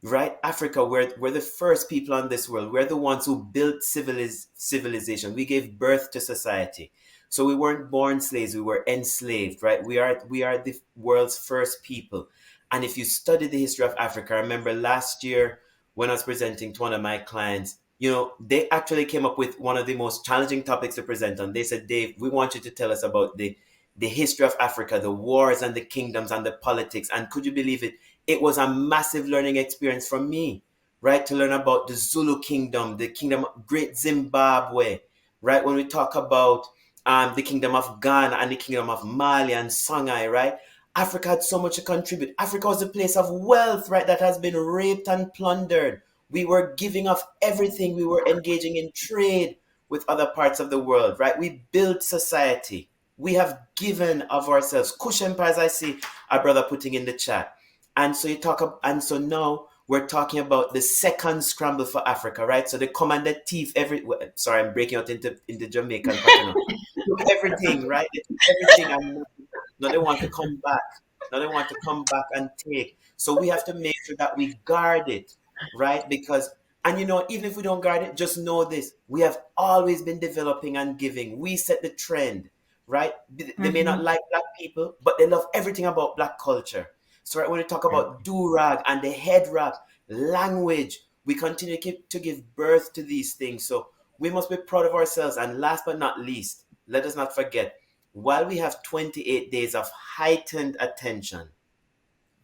right? Africa, we're the first people on this world. We're the ones who built civilization. We gave birth to society. So we weren't born slaves, we were enslaved, right? We are the world's first people. And if you study the history of Africa, I remember last year when I was presenting to one of my clients, they actually came up with one of the most challenging topics to present on. They said, Dave, we want you to tell us about the history of Africa, the wars and the kingdoms and the politics. And could you believe it? It was a massive learning experience for me, right? To learn about the Zulu kingdom, the kingdom of Great Zimbabwe, right? When we talk about the kingdom of Ghana and the kingdom of Mali and Songhai, right? Africa had so much to contribute. Africa was a place of wealth, right? That has been raped and plundered. We were giving up everything. We were engaging in trade with other parts of the world, right? We built society. We have given of ourselves. Kush empires, I see our brother putting in the chat. And so so now we're talking about the second scramble for Africa, right? So they come and they thief sorry, I'm breaking out into Jamaican pattern. They took everything, right? They took everything, and now they want to come back. Now they want to come back and take. So we have to make sure that we guard it, right? Because, and even if we don't guard it, just know this: we have always been developing and giving. We set the trend, right? They may not like Black people, but they love everything about Black culture. So right, when we talk about do-rag and the head wrap, language, we continue to give birth to these things. So we must be proud of ourselves. And last but not least, let us not forget, while we have 28 days of heightened attention,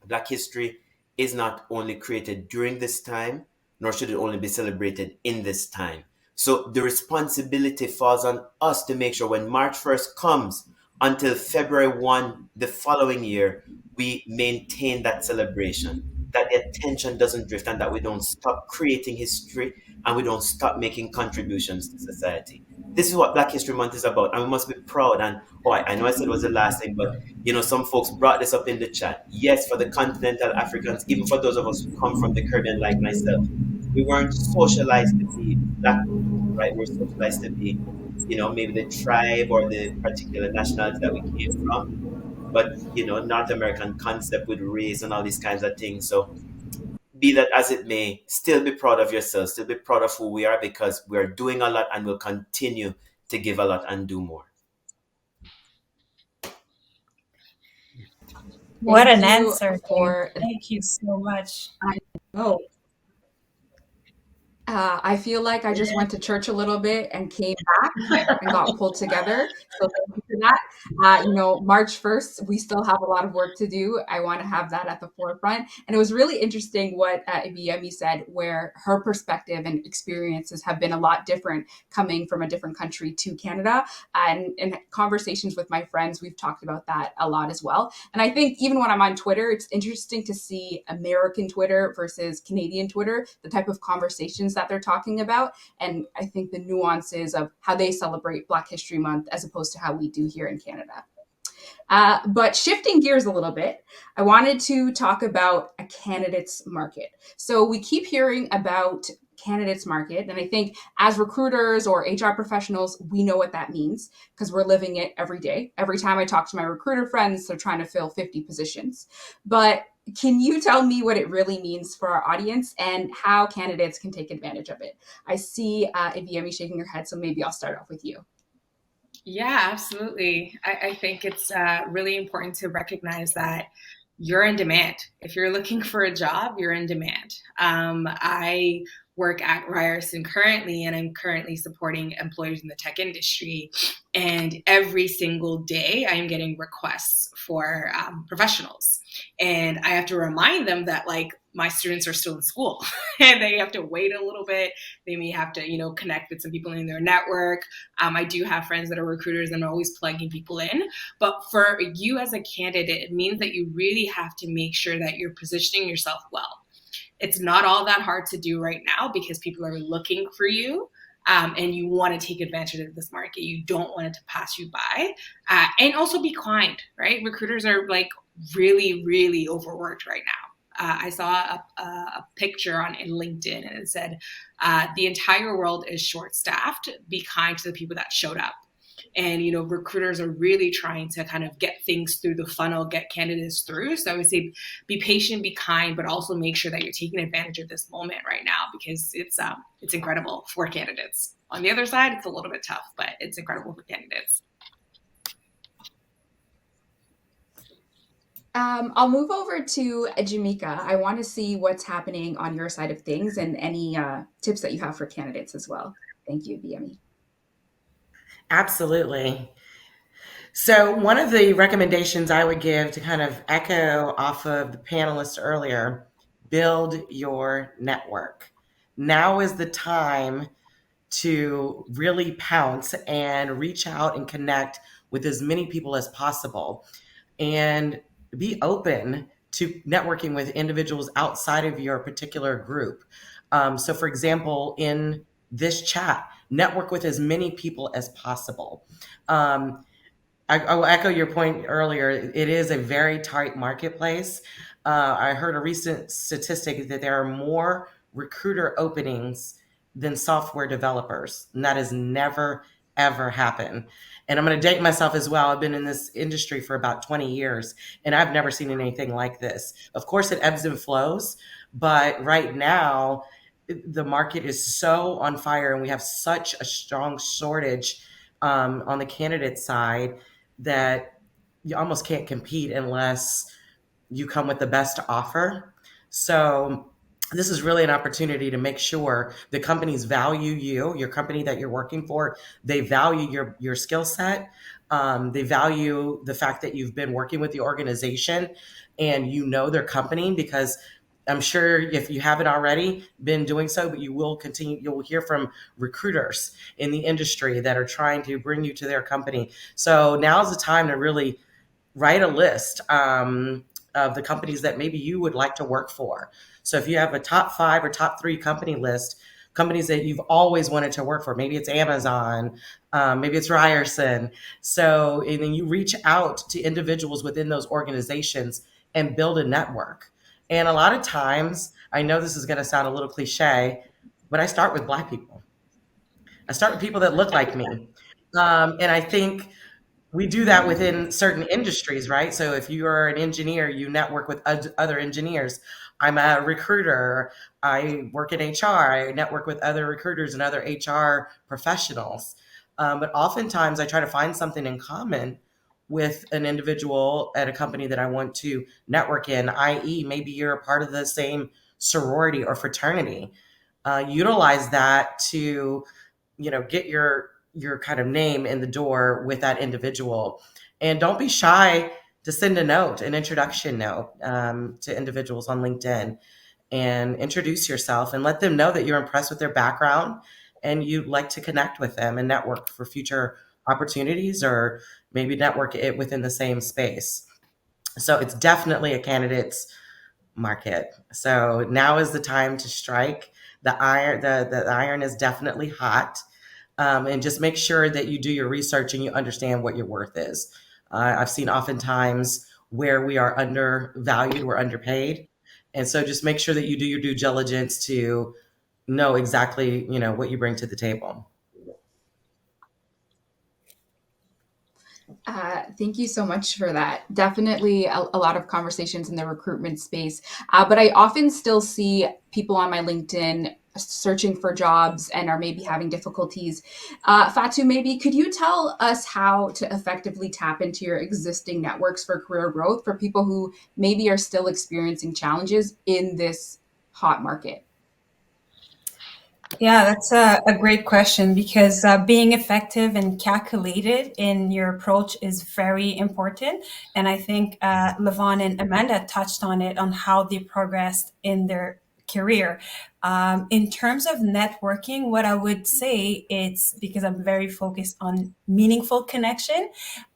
Black history is not only created during this time, nor should it only be celebrated in this time. So the responsibility falls on us to make sure when March 1st comes until February 1 the following year, we maintain that celebration, that the attention doesn't drift, and that we don't stop creating history and we don't stop making contributions to society. This is what Black History Month is about, and we must be proud. And I know I said it was the last thing, but some folks brought this up in the chat. Yes, for the continental Africans, even for those of us who come from the Caribbean, like myself, we weren't socialized to be Black people, right? We're socialized to be, maybe the tribe or the particular nationality that we came from. But North American concept with race and all these kinds of things. So be that as it may, still be proud of yourself, still be proud of who we are, because we're doing a lot and will continue to give a lot and do more.
What
Thank
an
you
answer, Dave.
for.
Thank you so much.
I know. I feel like I just went to church a little bit and came back and got pulled together. So thank you for that. March 1st, we still have a lot of work to do. I want to have that at the forefront. And it was really interesting what Ibiyemi said, where her perspective and experiences have been a lot different coming from a different country to Canada. And in conversations with my friends, we've talked about that a lot as well. And I think even when I'm on Twitter, it's interesting to see American Twitter versus Canadian Twitter, the type of conversations that they're talking about. And I think the nuances of how they celebrate Black History Month as opposed to how we do here in Canada. But shifting gears a little bit, I wanted to talk about a candidates market. So we keep hearing about candidates market. And I think as recruiters or HR professionals, we know what that means because we're living it every day. Every time I talk to my recruiter friends, they're trying to fill 50 positions. But can you tell me what it really means for our audience and how candidates can take advantage of it? I see Ibiyemi shaking her head, so maybe I'll start off with you.
Yeah, absolutely. I think it's really important to recognize that you're in demand. If you're looking for a job, you're in demand. I work at Ryerson currently, and I'm currently supporting employers in the tech industry. And every single day, I am getting requests for professionals. And I have to remind them that, my students are still in school and they have to wait a little bit. They may have to, connect with some people in their network. I do have friends that are recruiters and are always plugging people in. But for you as a candidate, it means that you really have to make sure that you're positioning yourself well. It's not all that hard to do right now because people are looking for you. And you want to take advantage of this market. You don't want it to pass you by. And also be kind, right? Recruiters are really, really overworked right now. I saw a picture on LinkedIn and it said, the entire world is short-staffed. Be kind to the people that showed up. And, recruiters are really trying to kind of get things through the funnel, get candidates through. So I would say be patient, be kind, but also make sure that you're taking advantage of this moment right now because it's incredible for candidates. On the other side, it's a little bit tough, but it's incredible for candidates.
I'll move over to Jamaica. I want to see what's happening on your side of things and any tips that you have for candidates as well. Thank you, BME.
Absolutely. So, one of the recommendations I would give to kind of echo off of the panelists earlier, build your network. Now is the time to really pounce and reach out and connect with as many people as possible and be open to networking with individuals outside of your particular group. So, for example, in this chat, network with as many people as possible. I will echo your point earlier. It is a very tight marketplace. I heard a recent statistic that there are more recruiter openings than software developers, and that has never, ever happened. And I'm going to date myself as well. I've been in this industry for about 20 years, and I've never seen anything like this. Of course, it ebbs and flows, but right now, the market is so on fire, and we have such a strong shortage on the candidate side that you almost can't compete unless you come with the best offer. So this is really an opportunity to make sure the companies value you, your company that you're working for. They value your skill set. They value the fact that you've been working with the organization and you know their company, because I'm sure if you haven't already been doing so, but you will continue, you'll hear from recruiters in the industry that are trying to bring you to their company. So now's the time to really write a list of the companies that maybe you would like to work for. So if you have a top 5 or top 3 company list, companies that you've always wanted to work for, maybe it's Amazon, maybe it's Ryerson. So, and then you reach out to individuals within those organizations and build a network. And a lot of times, I know this is going to sound a little cliche, but I start with Black people. I start with people that look like me. And I think we do that within certain industries, right? So if you are an engineer, you network with other engineers. I'm a recruiter. I work in HR. I network with other recruiters and other HR professionals. But oftentimes I try to find something in common with an individual at a company that I want to network in, i.e., maybe you're a part of the same sorority or fraternity. Utilize that to get your kind of name in the door with that individual, and don't be shy to send a note, an introduction note, to individuals on LinkedIn, and introduce yourself and let them know that you're impressed with their background and you'd like to connect with them and network for future opportunities, or maybe network it within the same space. So it's definitely a candidate's market. So now is the time to strike. The iron, the iron is definitely hot. And just make sure that you do your research and you understand what your worth is. I've seen oftentimes where we are undervalued, we're underpaid. And so just make sure that you do your due diligence to know exactly, what you bring to the table.
Thank you so much for that. Definitely a lot of conversations in the recruitment space. But I often still see people on my LinkedIn searching for jobs and are maybe having difficulties. Fatu, maybe could you tell us how to effectively tap into your existing networks for career growth for people who maybe are still experiencing challenges in this hot market?
Yeah, that's a great question, because being effective and calculated in your approach is very important. And I think Levon and Amanda touched on it, on how they progressed in their career. In terms of networking, what I would say, it's because I'm very focused on meaningful connection.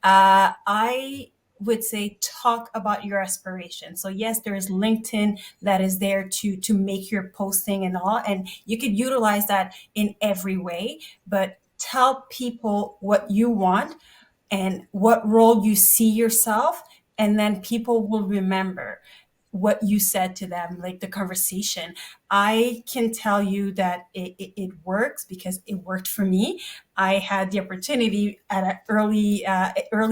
I would say talk about your aspirations. So yes, there is LinkedIn that is there to make your posting and all, and you could utilize that in every way, but tell people what you want and what role you see yourself, and then people will remember what you said to them, like the conversation. I can tell you that it works, because it worked for me. I had the opportunity at an early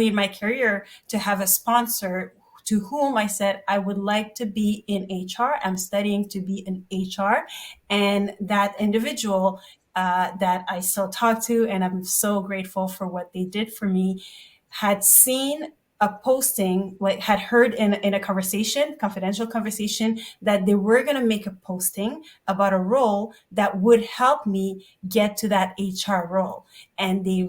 in my career to have a sponsor to whom I said, I would like to be in HR. I'm studying to be in HR. And that individual that I still talk to, and I'm so grateful for what they did for me, had seen a posting, like had heard in a conversation, confidential conversation, that they were going to make a posting about a role that would help me get to that HR role. And they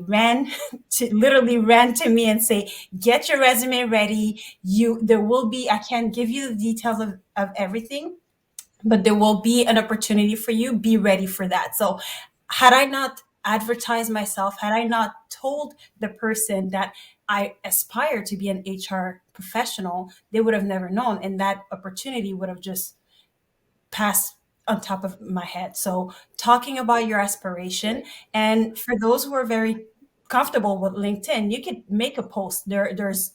literally ran to me and say, get your resume ready. There will be, I can't give you the details of everything, but there will be an opportunity for you. Be ready for that. So had I not advertised myself, had I not told the person that I aspire to be an HR professional, they would have never known. And that opportunity would have just passed on top of my head. So talking about your aspiration, and for those who are very comfortable with LinkedIn, you could make a post. There's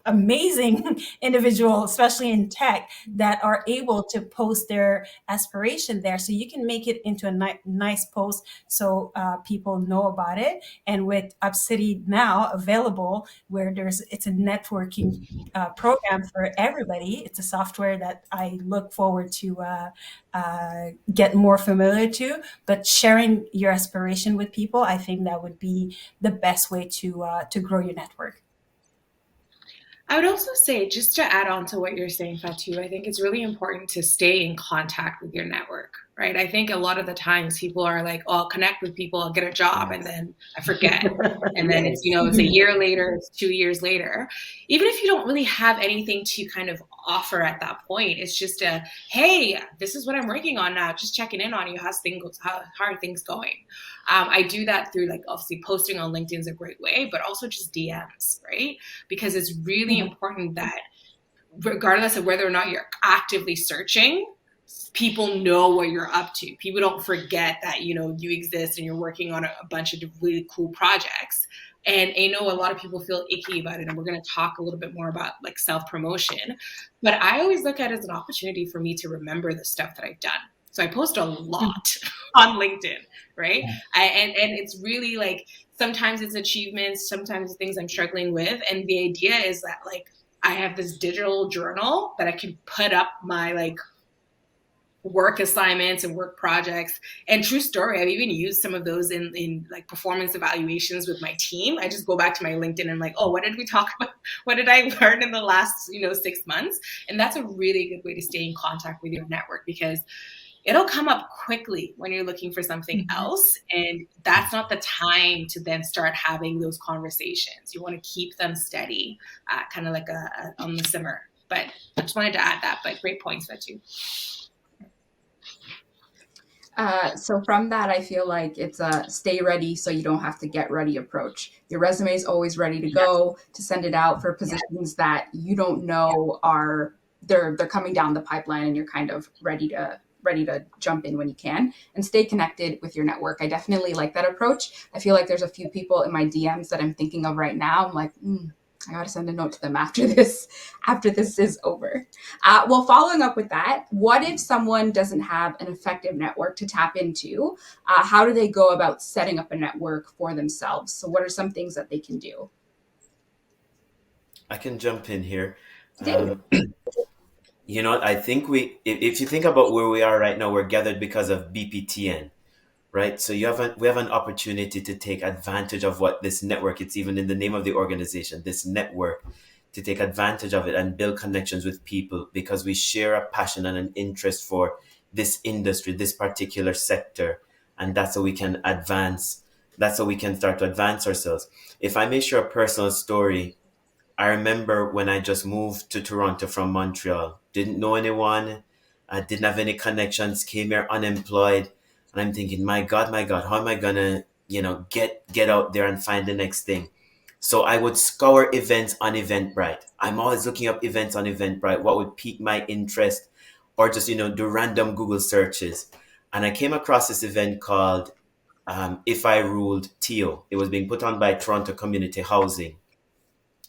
amazing individuals, especially in tech, that are able to post their aspiration there. So you can make it into a nice post so people know about it. And with Upcity now available, where it's a networking program for everybody, it's a software that I look forward to get more familiar to. But sharing your aspiration with people, I think that would be the best way to grow your network.
I would also say, just to add on to what you're saying, Fatou, I think it's really important to stay in contact with your network, right? I think a lot of the times people are like, oh, I'll connect with people, I'll get a job, and then I forget. And then it's a year later, it's 2 years later. Even if you don't really have anything to kind of offer at that point, it's just hey, this is what I'm working on now, just checking in on you. How are things going? I do that through, like, obviously posting on LinkedIn is a great way, but also just DMs, right? Because it's really important that regardless of whether or not you're actively searching, people know what you're up to. People don't forget that, you exist and you're working on a bunch of really cool projects. And I know a lot of people feel icky about it, and we're going to talk a little bit more about like self-promotion. But I always look at it as an opportunity for me to remember the stuff that I've done. So I post a lot on LinkedIn, right? And it's really like, sometimes it's achievements, sometimes it's things I'm struggling with. And the idea is that, like, I have this digital journal that I can put up my like work assignments and work projects. And true story, I've even used some of those in like performance evaluations with my team. I just go back to my LinkedIn and like, oh, what did we talk about? What did I learn in the last 6 months? And that's a really good way to stay in contact with your network, because it'll come up quickly when you're looking for something else. And that's not the time to then start having those conversations. You want to keep them steady, kind of like on the simmer. But I just wanted to add that, but great points, Fatou.
So from that, I feel like it's a stay ready so you don't have to get ready approach. Your resume is always ready to go to send it out for positions that you don't know they're coming down the pipeline, and you're kind of ready to jump in when you can, and stay connected with your network. I definitely like that approach. I feel like there's a few people in my DMs that I'm thinking of right now. I'm like, I got to send a note to them after this is over. Well, following up with that, what if someone doesn't have an effective network to tap into? How do they go about setting up a network for themselves? So what are some things that they can do?
I can jump in here.
David.
I think if you think about where we are right now, we're gathered because of BPTN, right? So we have an opportunity to take advantage of what this network, it's even in the name of the organization, this network, to take advantage of it and build connections with people, because we share a passion and an interest for this industry, this particular sector. And that's how we can advance. That's how we can start to advance ourselves. If I may share a personal story, I remember when I just moved to Toronto from Montreal, didn't know anyone, I didn't have any connections, came here unemployed. And I'm thinking, my God, how am I gonna, get out there and find the next thing? So I would scour events on Eventbrite. I'm always looking up events on Eventbrite, what would pique my interest, or just, do random Google searches. And I came across this event called If I Ruled TO. It was being put on by Toronto Community Housing.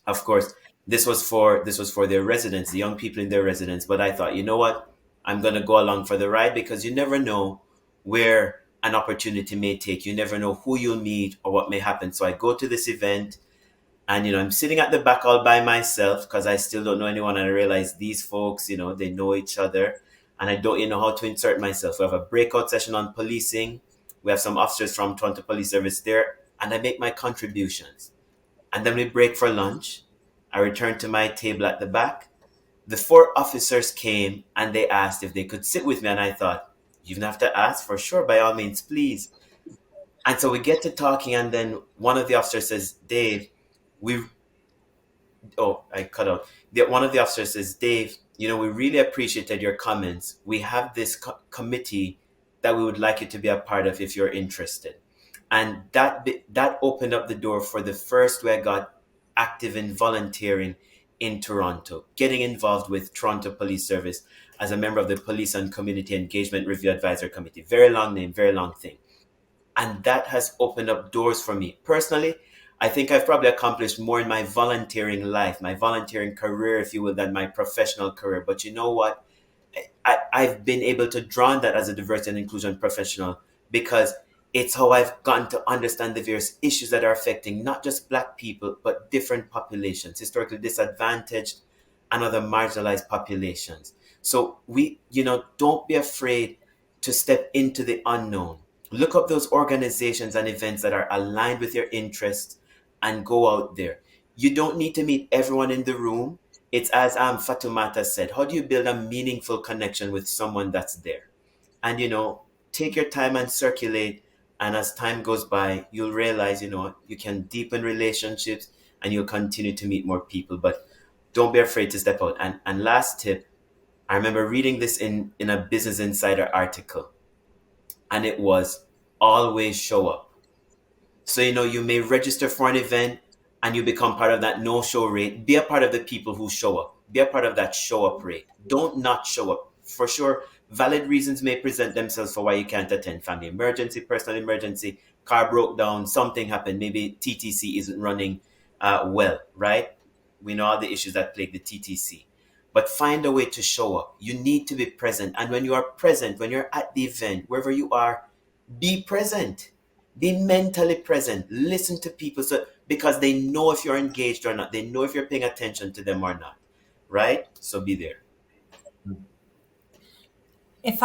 Of course, this was for their residents, the young people in their residence. But I thought, you know what? I'm gonna go along for the ride, because you never know where an opportunity may take. You never know who you'll meet or what may happen. So I go to this event, and I'm sitting at the back all by myself, because I still don't know anyone. And I realize these folks, they know each other, and I don't know how to insert myself. We have a breakout session on policing. We have some officers from Toronto Police Service there, and I make my contributions. And then we break for lunch. I returned to my table at the back. The four officers came and they asked if they could sit with me. And I thought, you even have to ask for sure, by all means, please. And so we get to talking, and then one of the officers says, Dave, we oh, I cut out. One of the officers says, Dave, we really appreciated your comments. We have this committee that we would like you to be a part of if you're interested. And that opened up the door for the first way I got active in volunteering in Toronto, getting involved with Toronto Police Service as a member of the Police and Community Engagement Review Advisory Committee. Very long name, very long thing. And that has opened up doors for me. Personally, I think I've probably accomplished more in my volunteering life, my volunteering career, if you will, than my professional career. But you know what? I've been able to draw on that as a diversity and inclusion professional because it's how I've gotten to understand the various issues that are affecting not just Black people, but different populations, historically disadvantaged and other marginalized populations. So don't be afraid to step into the unknown. Look up those organizations and events that are aligned with your interests and go out there. You don't need to meet everyone in the room. It's as Fatumata said, how do you build a meaningful connection with someone that's there? And take your time and circulate. And as time goes by, you'll realize, you can deepen relationships and you'll continue to meet more people. But don't be afraid to step out. And last tip, I remember reading this in a Business Insider article, and it was always show up. So, you may register for an event and you become part of that no-show rate. Be a part of the people who show up. Be a part of that show-up rate. Don't not show up. For sure, valid reasons may present themselves for why you can't attend. Family emergency, personal emergency, car broke down, something happened. Maybe TTC isn't running well, right? We know all the issues that plague the TTC. But find a way to show up. You need to be present. And when you are present, when you're at the event, wherever you are, be present. Be mentally present. Listen to people because they know if you're engaged or not. They know if you're paying attention to them or not. Right? So be there.
If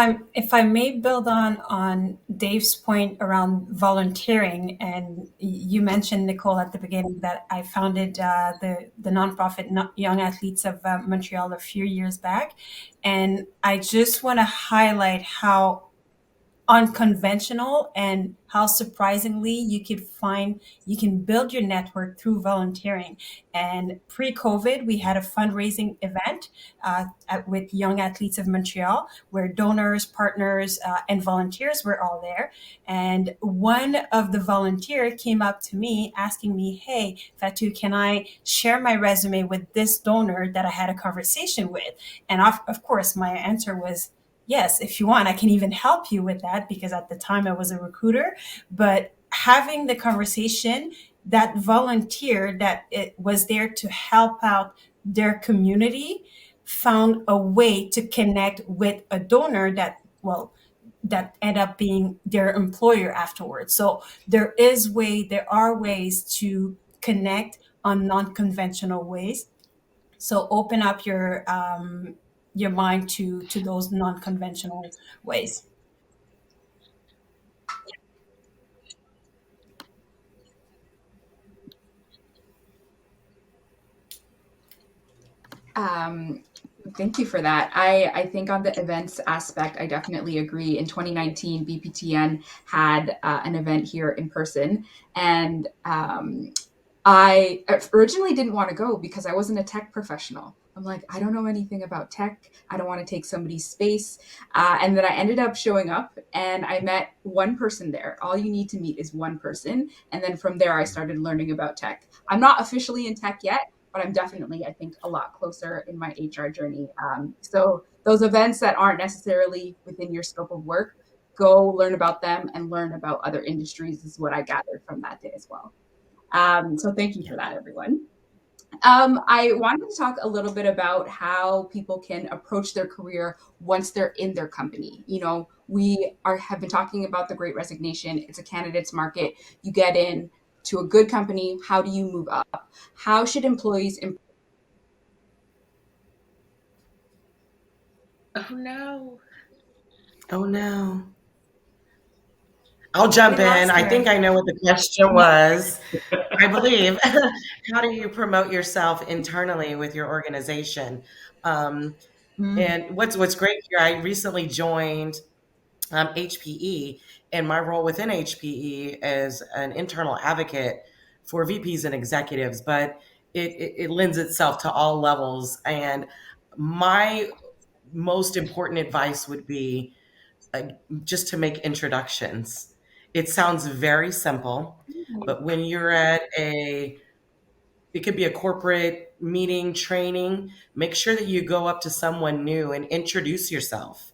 I may build on Dave's point around volunteering, and you mentioned, Nicole, at the beginning that I founded the nonprofit Young Athletes of Montreal a few years back, and I just want to highlight how unconventional and how surprisingly you can build your network through volunteering. And pre-COVID, we had a fundraising event with Young Athletes of Montreal, where donors, partners, and volunteers were all there. And one of the volunteers came up to me asking me, "Hey, Fatu, can I share my resume with this donor that I had a conversation with?" And of course, my answer was, yes, if you want, I can even help you with that, because at the time I was a recruiter. But having the conversation, that volunteer that it was there to help out their community found a way to connect with a donor that end up being their employer afterwards. So there are ways to connect on non-conventional ways. So open up your mind to those non-conventional ways.
Thank you for that. I think on the events aspect, I definitely agree. In 2019, BPTN had an event here in person, and I originally didn't want to go because I wasn't a tech professional. I'm like, I don't know anything about tech. I don't want to take somebody's space. And then I ended up showing up, and I met one person there. All you need to meet is one person. And then from there, I started learning about tech. I'm not officially in tech yet, but I'm definitely, I think, a lot closer in my HR journey. So those events that aren't necessarily within your scope of work, go learn about them and learn about other industries is what I gathered from that day as well. So thank you for that, everyone. I wanted to talk a little bit about how people can approach their career once they're in their company. Have been talking about the Great Resignation. It's a candidates market. You get in to a good company. How do you move up? How should employees
Oh no.
Oh no. I'll jump
We
in.
lost
I think
her.
I know what the question was. I believe. How do you promote yourself internally with your organization? Um,
Mm.
and what's great here, I recently joined HPE, and my role within HPE is an internal advocate for VPs and executives, but it lends itself to all levels. And my most important advice would be uh, just to make introductions. It sounds very simple, but when you're at it could be a corporate meeting, training, make sure that you go up to someone new and introduce yourself.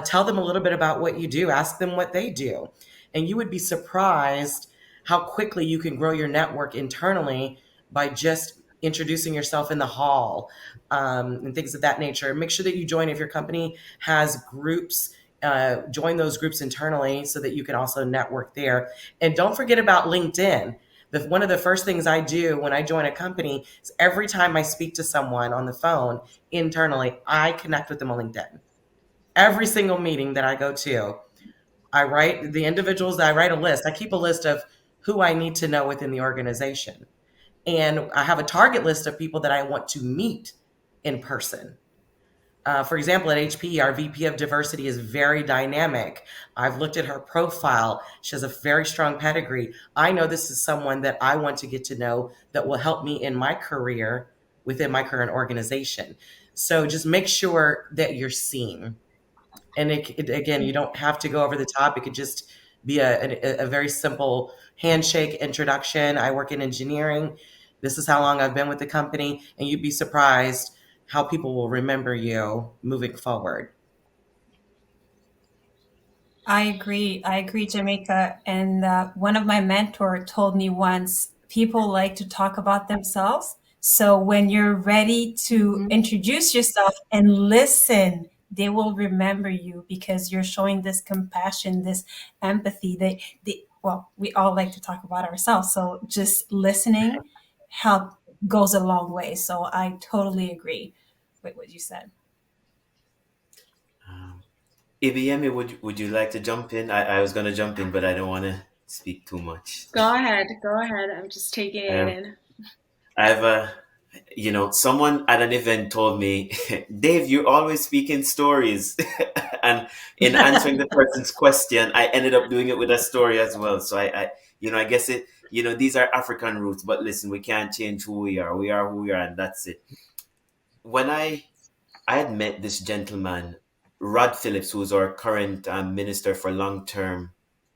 Tell them a little bit about what you do, ask them what they do. And you would be surprised how quickly you can grow your network internally by just introducing yourself in the hall, and things of that nature. Make sure that you join if your company has groups. Join those groups internally so that you can also network there. And don't forget about LinkedIn. One of the first things I do when I join a company is every time I speak to someone on the phone internally, I connect with them on LinkedIn. Every single meeting that I go to, I write the individuals, I write a list. I keep a list of who I need to know within the organization. And I have a target list of people that I want to meet in person. For example, at HPE, our VP of diversity is very dynamic. I've looked at her profile. She has a very strong pedigree. I know this is someone that I want to get to know that will help me in my career within my current organization. So just make sure that you're seen. And again, you don't have to go over the top. It could just be a very simple handshake introduction. I work in engineering. This is how long I've been with the company. And you'd be surprised how people will remember you moving forward.
I agree, Jamaica. And one of my mentor told me once, people like to talk about themselves. So when you're ready to introduce yourself and listen, they will remember you because you're showing this compassion, this empathy. Well, we all like to talk about ourselves. So just listening help goes a long way. So I totally agree with what you said.
Um, Ibiyemi, would you like to jump in? I was going to jump in, but I don't want to speak too much.
Go ahead. Go ahead. I'm just taking it
Um,
in.
I have someone at an event told me, Dave, you're always speaking stories. And in answering the person's question, I ended up doing it with a story as well. So I guess these are African roots, but listen, we can't change who we are. We are who we are, and that's it. When I had met this gentleman, Rod Phillips, who's our current minister for long-term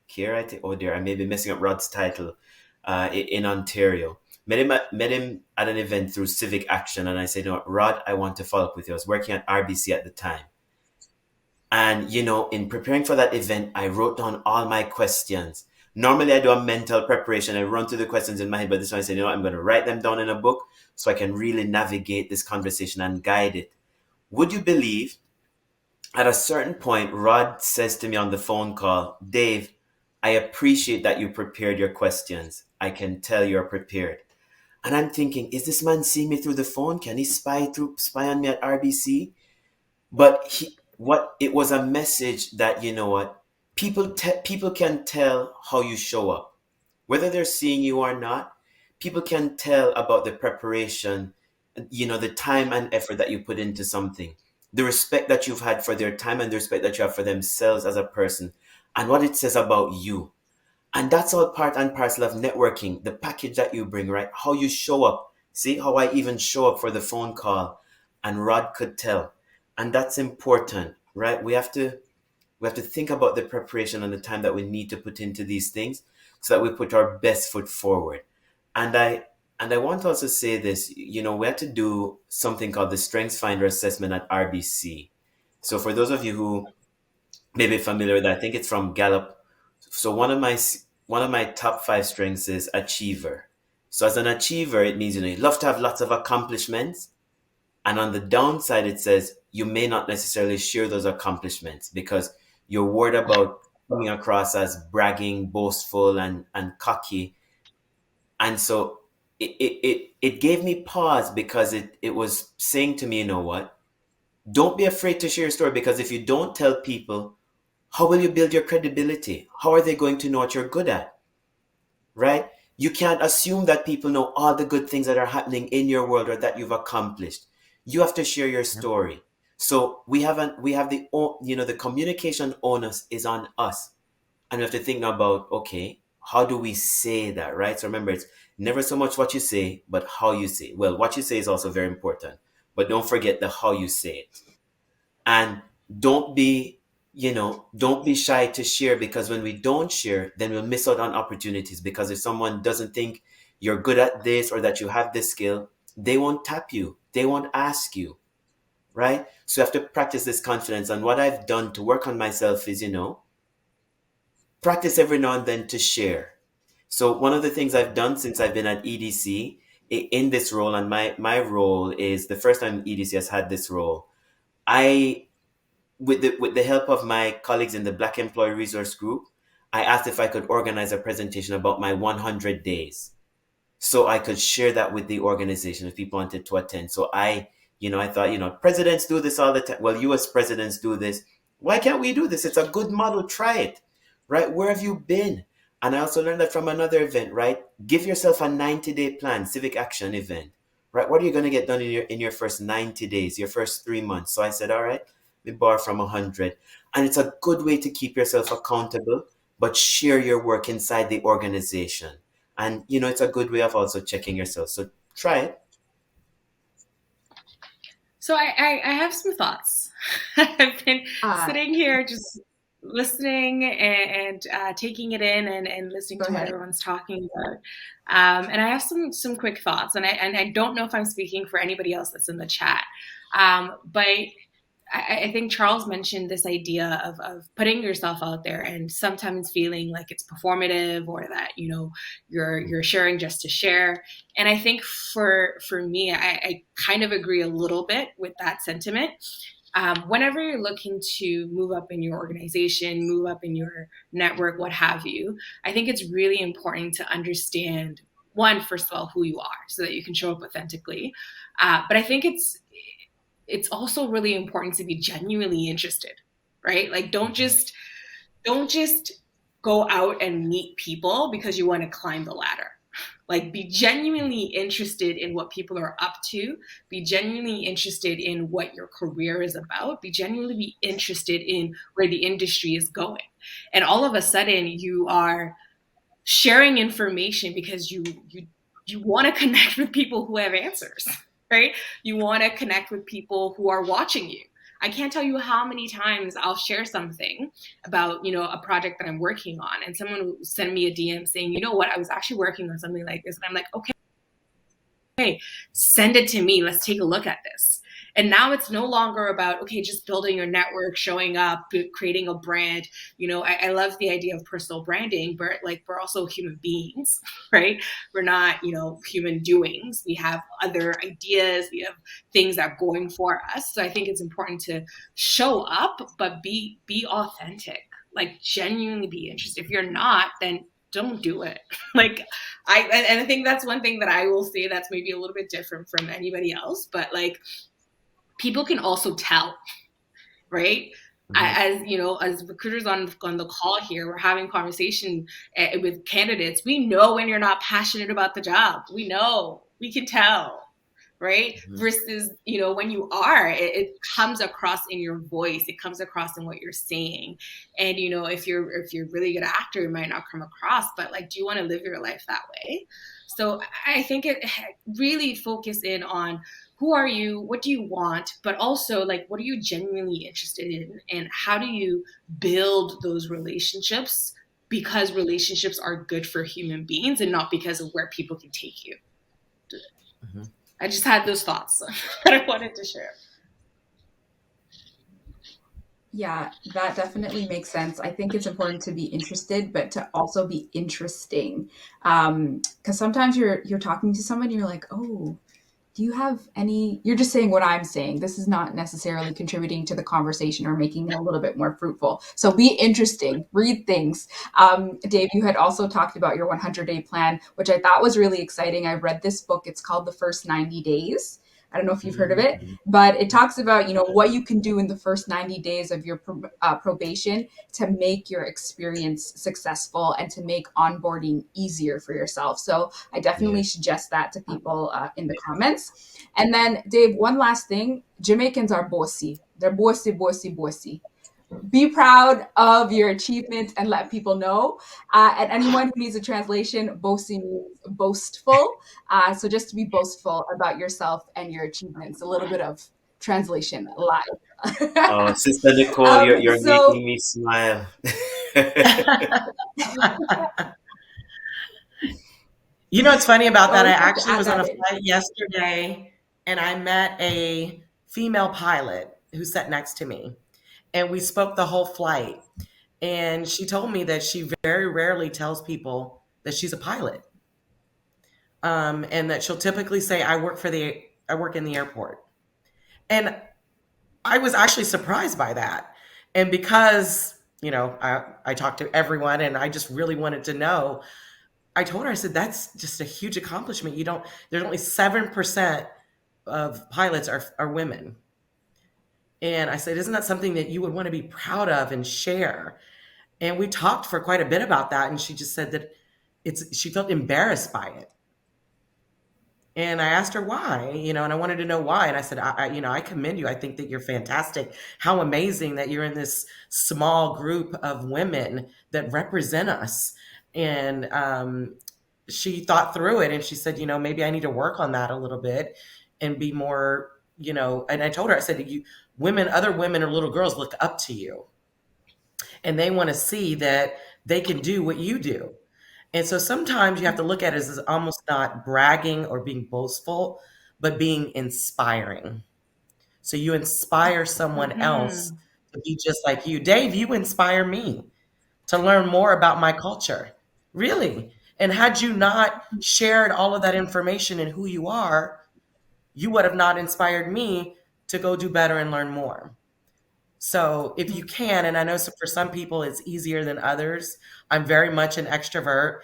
care. I think. Oh dear, I may be messing up Rod's title. In Ontario, met him at an event through Civic Action, and I said, "No, Rod, I want to follow up with you." I was working at RBC at the time, and in preparing for that event, I wrote down all my questions. Normally, I do a mental preparation. I run through the questions in my head, but this one I said, I'm going to write them down in a book so I can really navigate this conversation and guide it. Would you believe at a certain point, Rod says to me on the phone call, Dave, I appreciate that you prepared your questions. I can tell you're prepared. And I'm thinking, is this man seeing me through the phone? Can he spy on me at RBC? But it was a message that, you know what, people can tell how you show up. Whether they're seeing you or not, people can tell about the preparation, the time and effort that you put into something, the respect that you've had for their time and the respect that you have for themselves as a person, and what it says about you. And that's all part and parcel of networking, the package that you bring, right? How you show up. See how I even show up for the phone call, and Rod could tell. And that's important, right? We have to think about the preparation and the time that we need to put into these things so that we put our best foot forward. And I want to also say this, we had to do something called the Strengths Finder assessment at RBC. So for those of you who may be familiar with that, I think it's from Gallup. So one of my top 5 strengths is achiever. So as an achiever, it means you love to have lots of accomplishments. And on the downside, it says you may not necessarily share those accomplishments because you're worried about coming across as bragging, boastful, and cocky. And so it gave me pause because it was saying to me, you know what? Don't be afraid to share your story, because if you don't tell people How will you build your credibility? How are they going to know what you're good at? Right? You can't assume that people know all the good things that are happening in your world or that you've accomplished. You have to share your story. So we have the communication onus is on us. And we have to think now about, okay, how do we say that, right? So remember, it's never so much what you say, but how you say it. Well, what you say is also very important, but don't forget the how you say it. And don't be, don't be shy to share, because when we don't share, then we'll miss out on opportunities. Because if someone doesn't think you're good at this or that you have this skill, they won't tap you. They won't ask you, right? So you have to practice this confidence. And what I've done to work on myself is, practice every now and then to share. So one of the things I've done since I've been at EDC in this role, and my role is the first time EDC has had this role, I, with the help of my colleagues in the Black Employee Resource Group, I asked if I could organize a presentation about my 100 days, so I could share that with the organization if people wanted to attend. So I thought, presidents do this all the time. Well, US presidents do this. Why can't we do this? It's a good model. Try it, right? Where have you been? And I also learned that from another event, right? Give yourself a 90-day plan, civic action event, right? What are you going to get done in your first 90 days, your first 3 months? So I said, all right, we borrow from 100. And it's a good way to keep yourself accountable, but share your work inside the organization. And, it's a good way of also checking yourself. So try it.
So I have some thoughts. I've been sitting here just listening and taking it in and listening to what everyone's talking about. And I have some quick thoughts. And I don't know if I'm speaking for anybody else that's in the chat. But I think Charles mentioned this idea of putting yourself out there and sometimes feeling like it's performative, or that, you're sharing just to share. And I think for me, I kind of agree a little bit with that sentiment. Whenever you're looking to move up in your organization, move up in your network, what have you, I think it's really important to understand, one, first of all, who you are so that you can show up authentically. But I think it's also really important to be genuinely interested, right? Like, don't just go out and meet people because you want to climb the ladder. Like, be genuinely interested in what people are up to. Be genuinely interested in what your career is about. Be genuinely interested in where the industry is going. And all of a sudden, you are sharing information because you want to connect with people who have answers, right? You want to connect with people who are watching you. I can't tell you how many times I'll share something about, a project that I'm working on, and someone will send me a DM saying, you know what, I was actually working on something like this. And I'm like, okay, send it to me. Let's take a look at this. And now it's no longer about, okay, just building your network, showing up, creating a brand. I love the idea of personal branding, but we're also human beings, right? We're not, human doings. We have other ideas. We have things that are going for us. So I think it's important to show up, but be authentic, like genuinely be interested. If you're not, then don't do it. I think that's one thing that I will say that's maybe a little bit different from anybody else, but people can also tell, right? Mm-hmm. As recruiters on the call here, we're having conversation with candidates. We know when you're not passionate about the job. We know, we can tell, right? Mm-hmm. Versus, when you are, it comes across in your voice. It comes across in what you're saying. And, if you're really good actor, it might not come across, but do you want to live your life that way? So I think it really focus in on who are you, what do you want, but also what are you genuinely interested in, and how do you build those relationships, because relationships are good for human beings and not because of where people can take you. Mm-hmm. I just had those thoughts that I wanted to share.
Yeah, that definitely makes sense. I think it's important to be interested, but to also be interesting. Because sometimes you're talking to someone and you're like, oh, do you have any, you're just saying what I'm saying. This is not necessarily contributing to the conversation or making it a little bit more fruitful. So be interesting, read things. Dave, you had also talked about your 100-day plan, which I thought was really exciting. I read this book. It's called The First 90 Days. I don't know if you've heard of it, but it talks about, what you can do in the first 90 days of your probation to make your experience successful and to make onboarding easier for yourself. So I
Yeah.
definitely suggest that to people in the comments. And then, Dave, one last thing: Jamaicans are bossy. They're bossy, bossy, bossy. Be proud of your achievements and let people know. And anyone who needs a translation, bossy means boastful. So just to be boastful about yourself and your achievements, a little bit of translation live.
Oh, Sister Nicole, you're
So,
making me smile.
You know what's funny about
I
that? I
always have to
actually
add
was on
that
a
in.
flight yesterday and I met a female pilot who sat next to me. And we spoke the whole flight. And she told me that she very rarely tells people that she's a pilot. And that she'll typically say, I work in the airport. And I was actually surprised by that. And because, I talked to everyone and I just really wanted to know, I told her, I said, that's just a huge accomplishment. There's only 7% of pilots are women. And I said, isn't that something that you would want to be proud of and share? And we talked for quite a bit about that. And she just said that she felt embarrassed by it. And I asked her why, and I wanted to know why. And I said, I commend you. I think that you're fantastic. How amazing that you're in this small group of women that represent us. And she thought through it and she said, maybe I need to work on that a little bit and be more, and I told her, I said, other women or little girls look up to you and they want to see that they can do what you do. And so sometimes you have to look at it as almost not bragging or being boastful, but being inspiring. So you inspire someone else
Mhm.
to be just like you. Dave, you inspire me to learn more about my culture. Really. And had you not shared all of that information and who you are, you would have not inspired me to go do better and learn more. So if you can, and I know for some people it's easier than others, I'm very much an extrovert.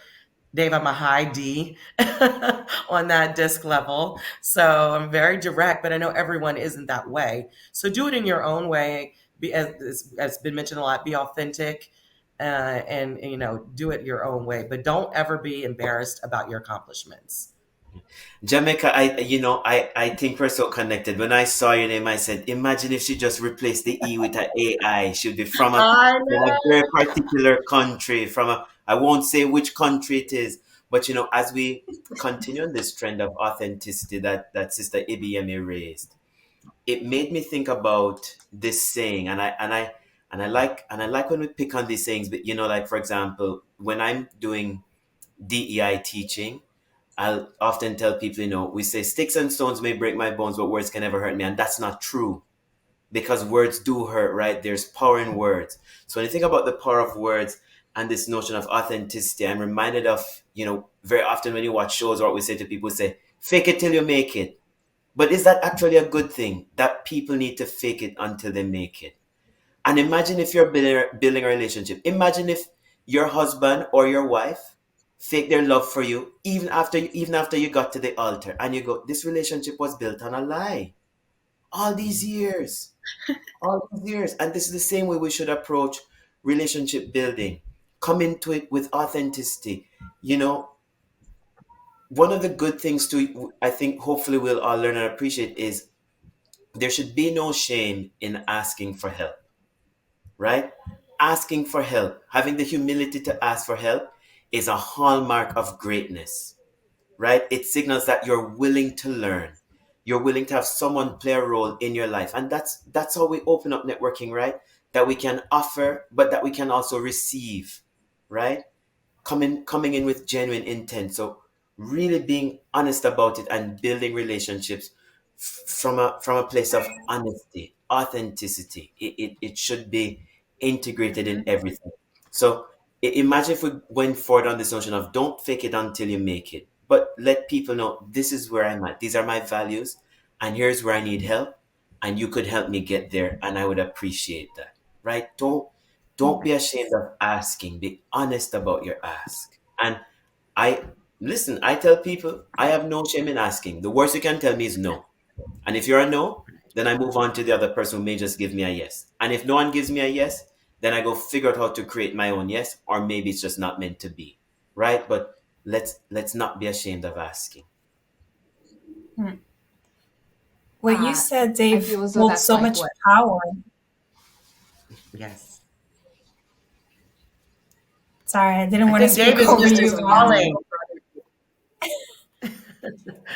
Dave, I'm a high D on that disc level. So I'm very direct, but I know everyone isn't that way. So do it in your own way. As been mentioned a lot, be authentic and do it your own way. But don't ever be embarrassed about your accomplishments.
Jamaica, I think we're so connected. When I saw your name, I said, imagine if she just replaced the E with an AI. She'd be
I
from a
know.
very particular country, I won't say which country it is, but as we continue on this trend of authenticity that Sister Ibiemi raised, it made me think about this saying, and I like when we pick on these sayings, but like for example, when I'm doing DEI teaching, I'll often tell people, we say sticks and stones may break my bones, but words can never hurt me. And that's not true because words do hurt, right? There's power in words. So when you think about the power of words and this notion of authenticity, I'm reminded of, very often when you watch shows or what we say to people, we say, fake it till you make it. But is that actually a good thing that people need to fake it until they make it? And imagine if you're building a relationship. Imagine if your husband or your wife fake their love for you even after you got to the altar and you go, this relationship was built on a lie. All these years. All these years. And this is the same way we should approach relationship building. Come into it with authenticity. You know, one of the good things to I think hopefully we'll all learn and appreciate is there should be no shame in asking for help, right? Asking for help, having the humility to ask for help is a hallmark of greatness, right? It signals that you're willing to learn. You're willing to have someone play a role in your life. And that's how we open up networking, right? That we can offer, but that we can also receive, right? Coming in with genuine intent. So really being honest about it and building relationships from a place of honesty, authenticity. It should be integrated in everything. So imagine if we went forward on this notion of don't fake it until you make it, but let people know this is where I'm at. These are my values, and here's where I need help, and you could help me get there, and I would appreciate that. Right? Don't be ashamed of asking. Be honest about your ask. And I listen. I tell people I have no shame in asking. The worst you can tell me is no. And if you're a no, then I move on to the other person who may just give me a yes. And if no one gives me a yes, then I go figure out how to create my own yes, or maybe it's just not meant to be, right? But let's not be ashamed of asking.
What you said,
I
Dave,
feel as though
holds
that's
so
like
much
what
power.
Yes.
Sorry, I didn't
I
want to
think Dave
speak
is
over
just
you.
installing.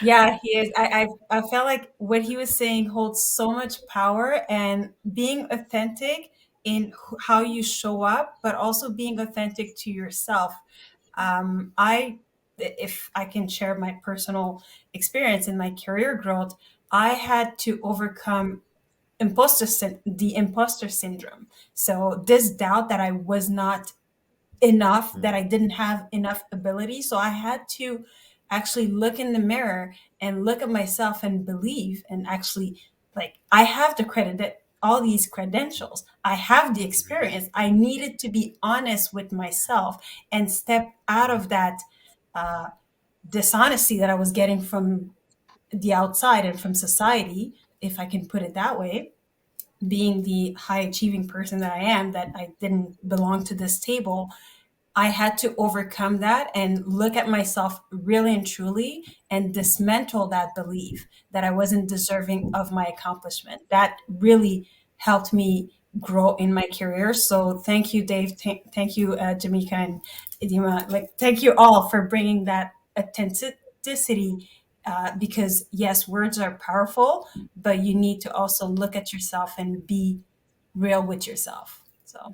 Yeah, he is. I felt like what he was saying holds so much power, and being authentic in how you show up, but also being authentic to yourself. If I can share my personal experience in my career growth, I had to overcome the imposter syndrome. So this doubt that I was not enough, that I didn't have enough ability. So I had to actually look in the mirror and look at myself and believe, and actually, like, I have the credit, all these credentials, I have the experience. I needed to be honest with myself and step out of that uh, dishonesty that I was getting from the outside and from society, if I can put it that way. Being the high achieving person that I am, that I didn't belong to this table, I had to overcome that and look at myself really and truly and dismantle that belief that I wasn't deserving of my accomplishment. That really helped me grow in my career. So thank you, Dave. Thank you, Jamaica and Idima. Like, thank you all for bringing that authenticity. Because yes, words are powerful, but you need to also look at yourself and be real with yourself. So.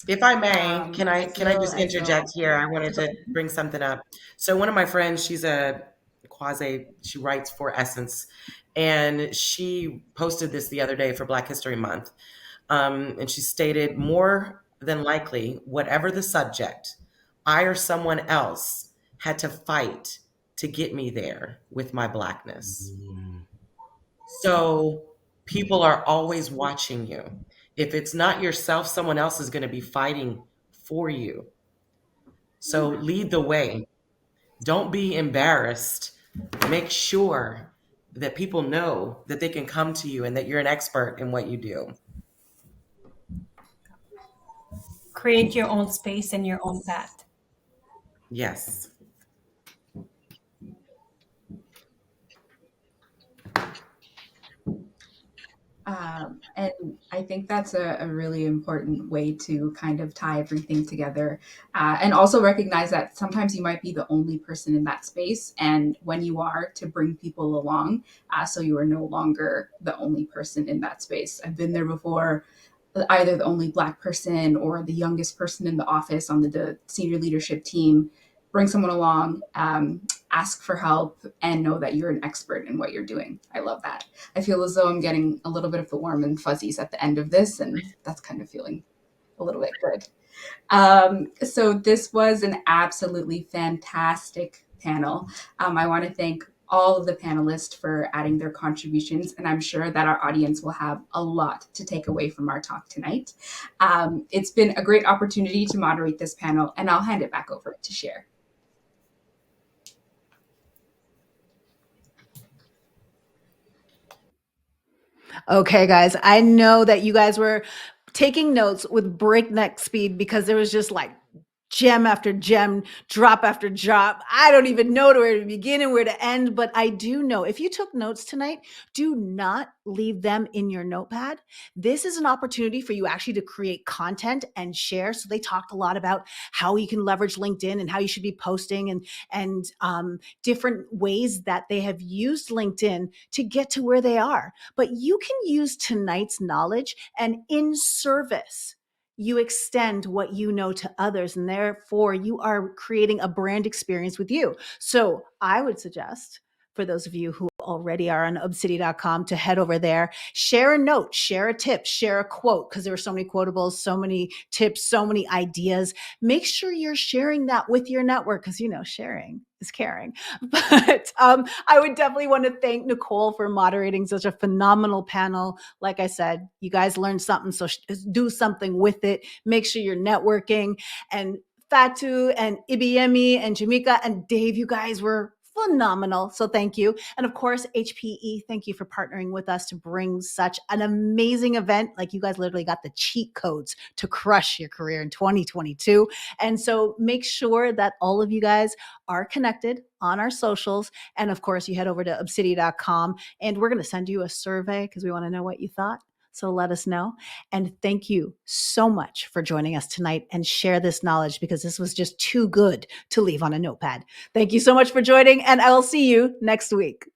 If I may, can I
I
can I
feel
just
as though
interject here? I wanted to bring something up. So one of my friends, she's a she writes for Essence, and she posted this the other day for Black History Month. And she stated, more than likely, whatever the subject, I or someone else had to fight to get me there with my Blackness. So people are always watching you. If it's not yourself, someone else is going to be fighting for you. So lead the way. Don't be embarrassed. Make sure that people know that they can come to you and that you're an expert in what you do.
Create your own space and your own path.
Yes.
and I think that's a really important way to kind of tie everything together, and also recognize that sometimes you might be the only person in that space. And when you are, to bring people along, so you are no longer the only person in that space. I've been there before, either the only Black person or the youngest person in the office on the senior leadership team. Bring someone along, ask for help, and know that you're an expert in what you're doing. I love that. I feel as though I'm getting a little bit of the warm and fuzzies at the end of this, and that's kind of feeling a little bit good. So this was an absolutely fantastic panel. I want to thank all of the panelists for adding their contributions, and I'm sure that our audience will have a lot to take away from our talk tonight. It's been a great opportunity to moderate this panel, and I'll hand it back over to Cher.
Okay, guys, I know that you guys were taking notes with breakneck speed because there was just like gem after gem, drop after drop. I don't even know where to begin and where to end, but I do know if you took notes tonight, do not leave them in your notepad. This is an opportunity for you actually to create content and share. So they talked a lot about how you can leverage LinkedIn and how you should be posting and different ways that they have used LinkedIn to get to where they are. But you can use tonight's knowledge and in service you extend what you know to others, and therefore you are creating a brand experience with you. So I would suggest for those of you who already are on obsidy.com to head over there, share a note, share a tip, share a quote, because there are so many quotables, so many tips, so many ideas. Make sure you're sharing that with your network because, sharing is caring. But I would definitely want to thank Nicole for moderating such a phenomenal panel. Like I said, you guys learned something, so do something with it. Make sure you're networking. And Fatu and Ibiemi and Jamika and Dave, you guys were phenomenal. So thank you. And of course, HPE, thank you for partnering with us to bring such an amazing event. Like you guys literally got the cheat codes to crush your career in 2022. And so make sure that all of you guys are connected on our socials. And of course, you head over to obsidia.com and we're going to send you a survey because we want to know what you thought. So let us know. And thank you so much for joining us tonight and share this knowledge because this was just too good to leave on a notepad. Thank you so much for joining, and I will see you next week.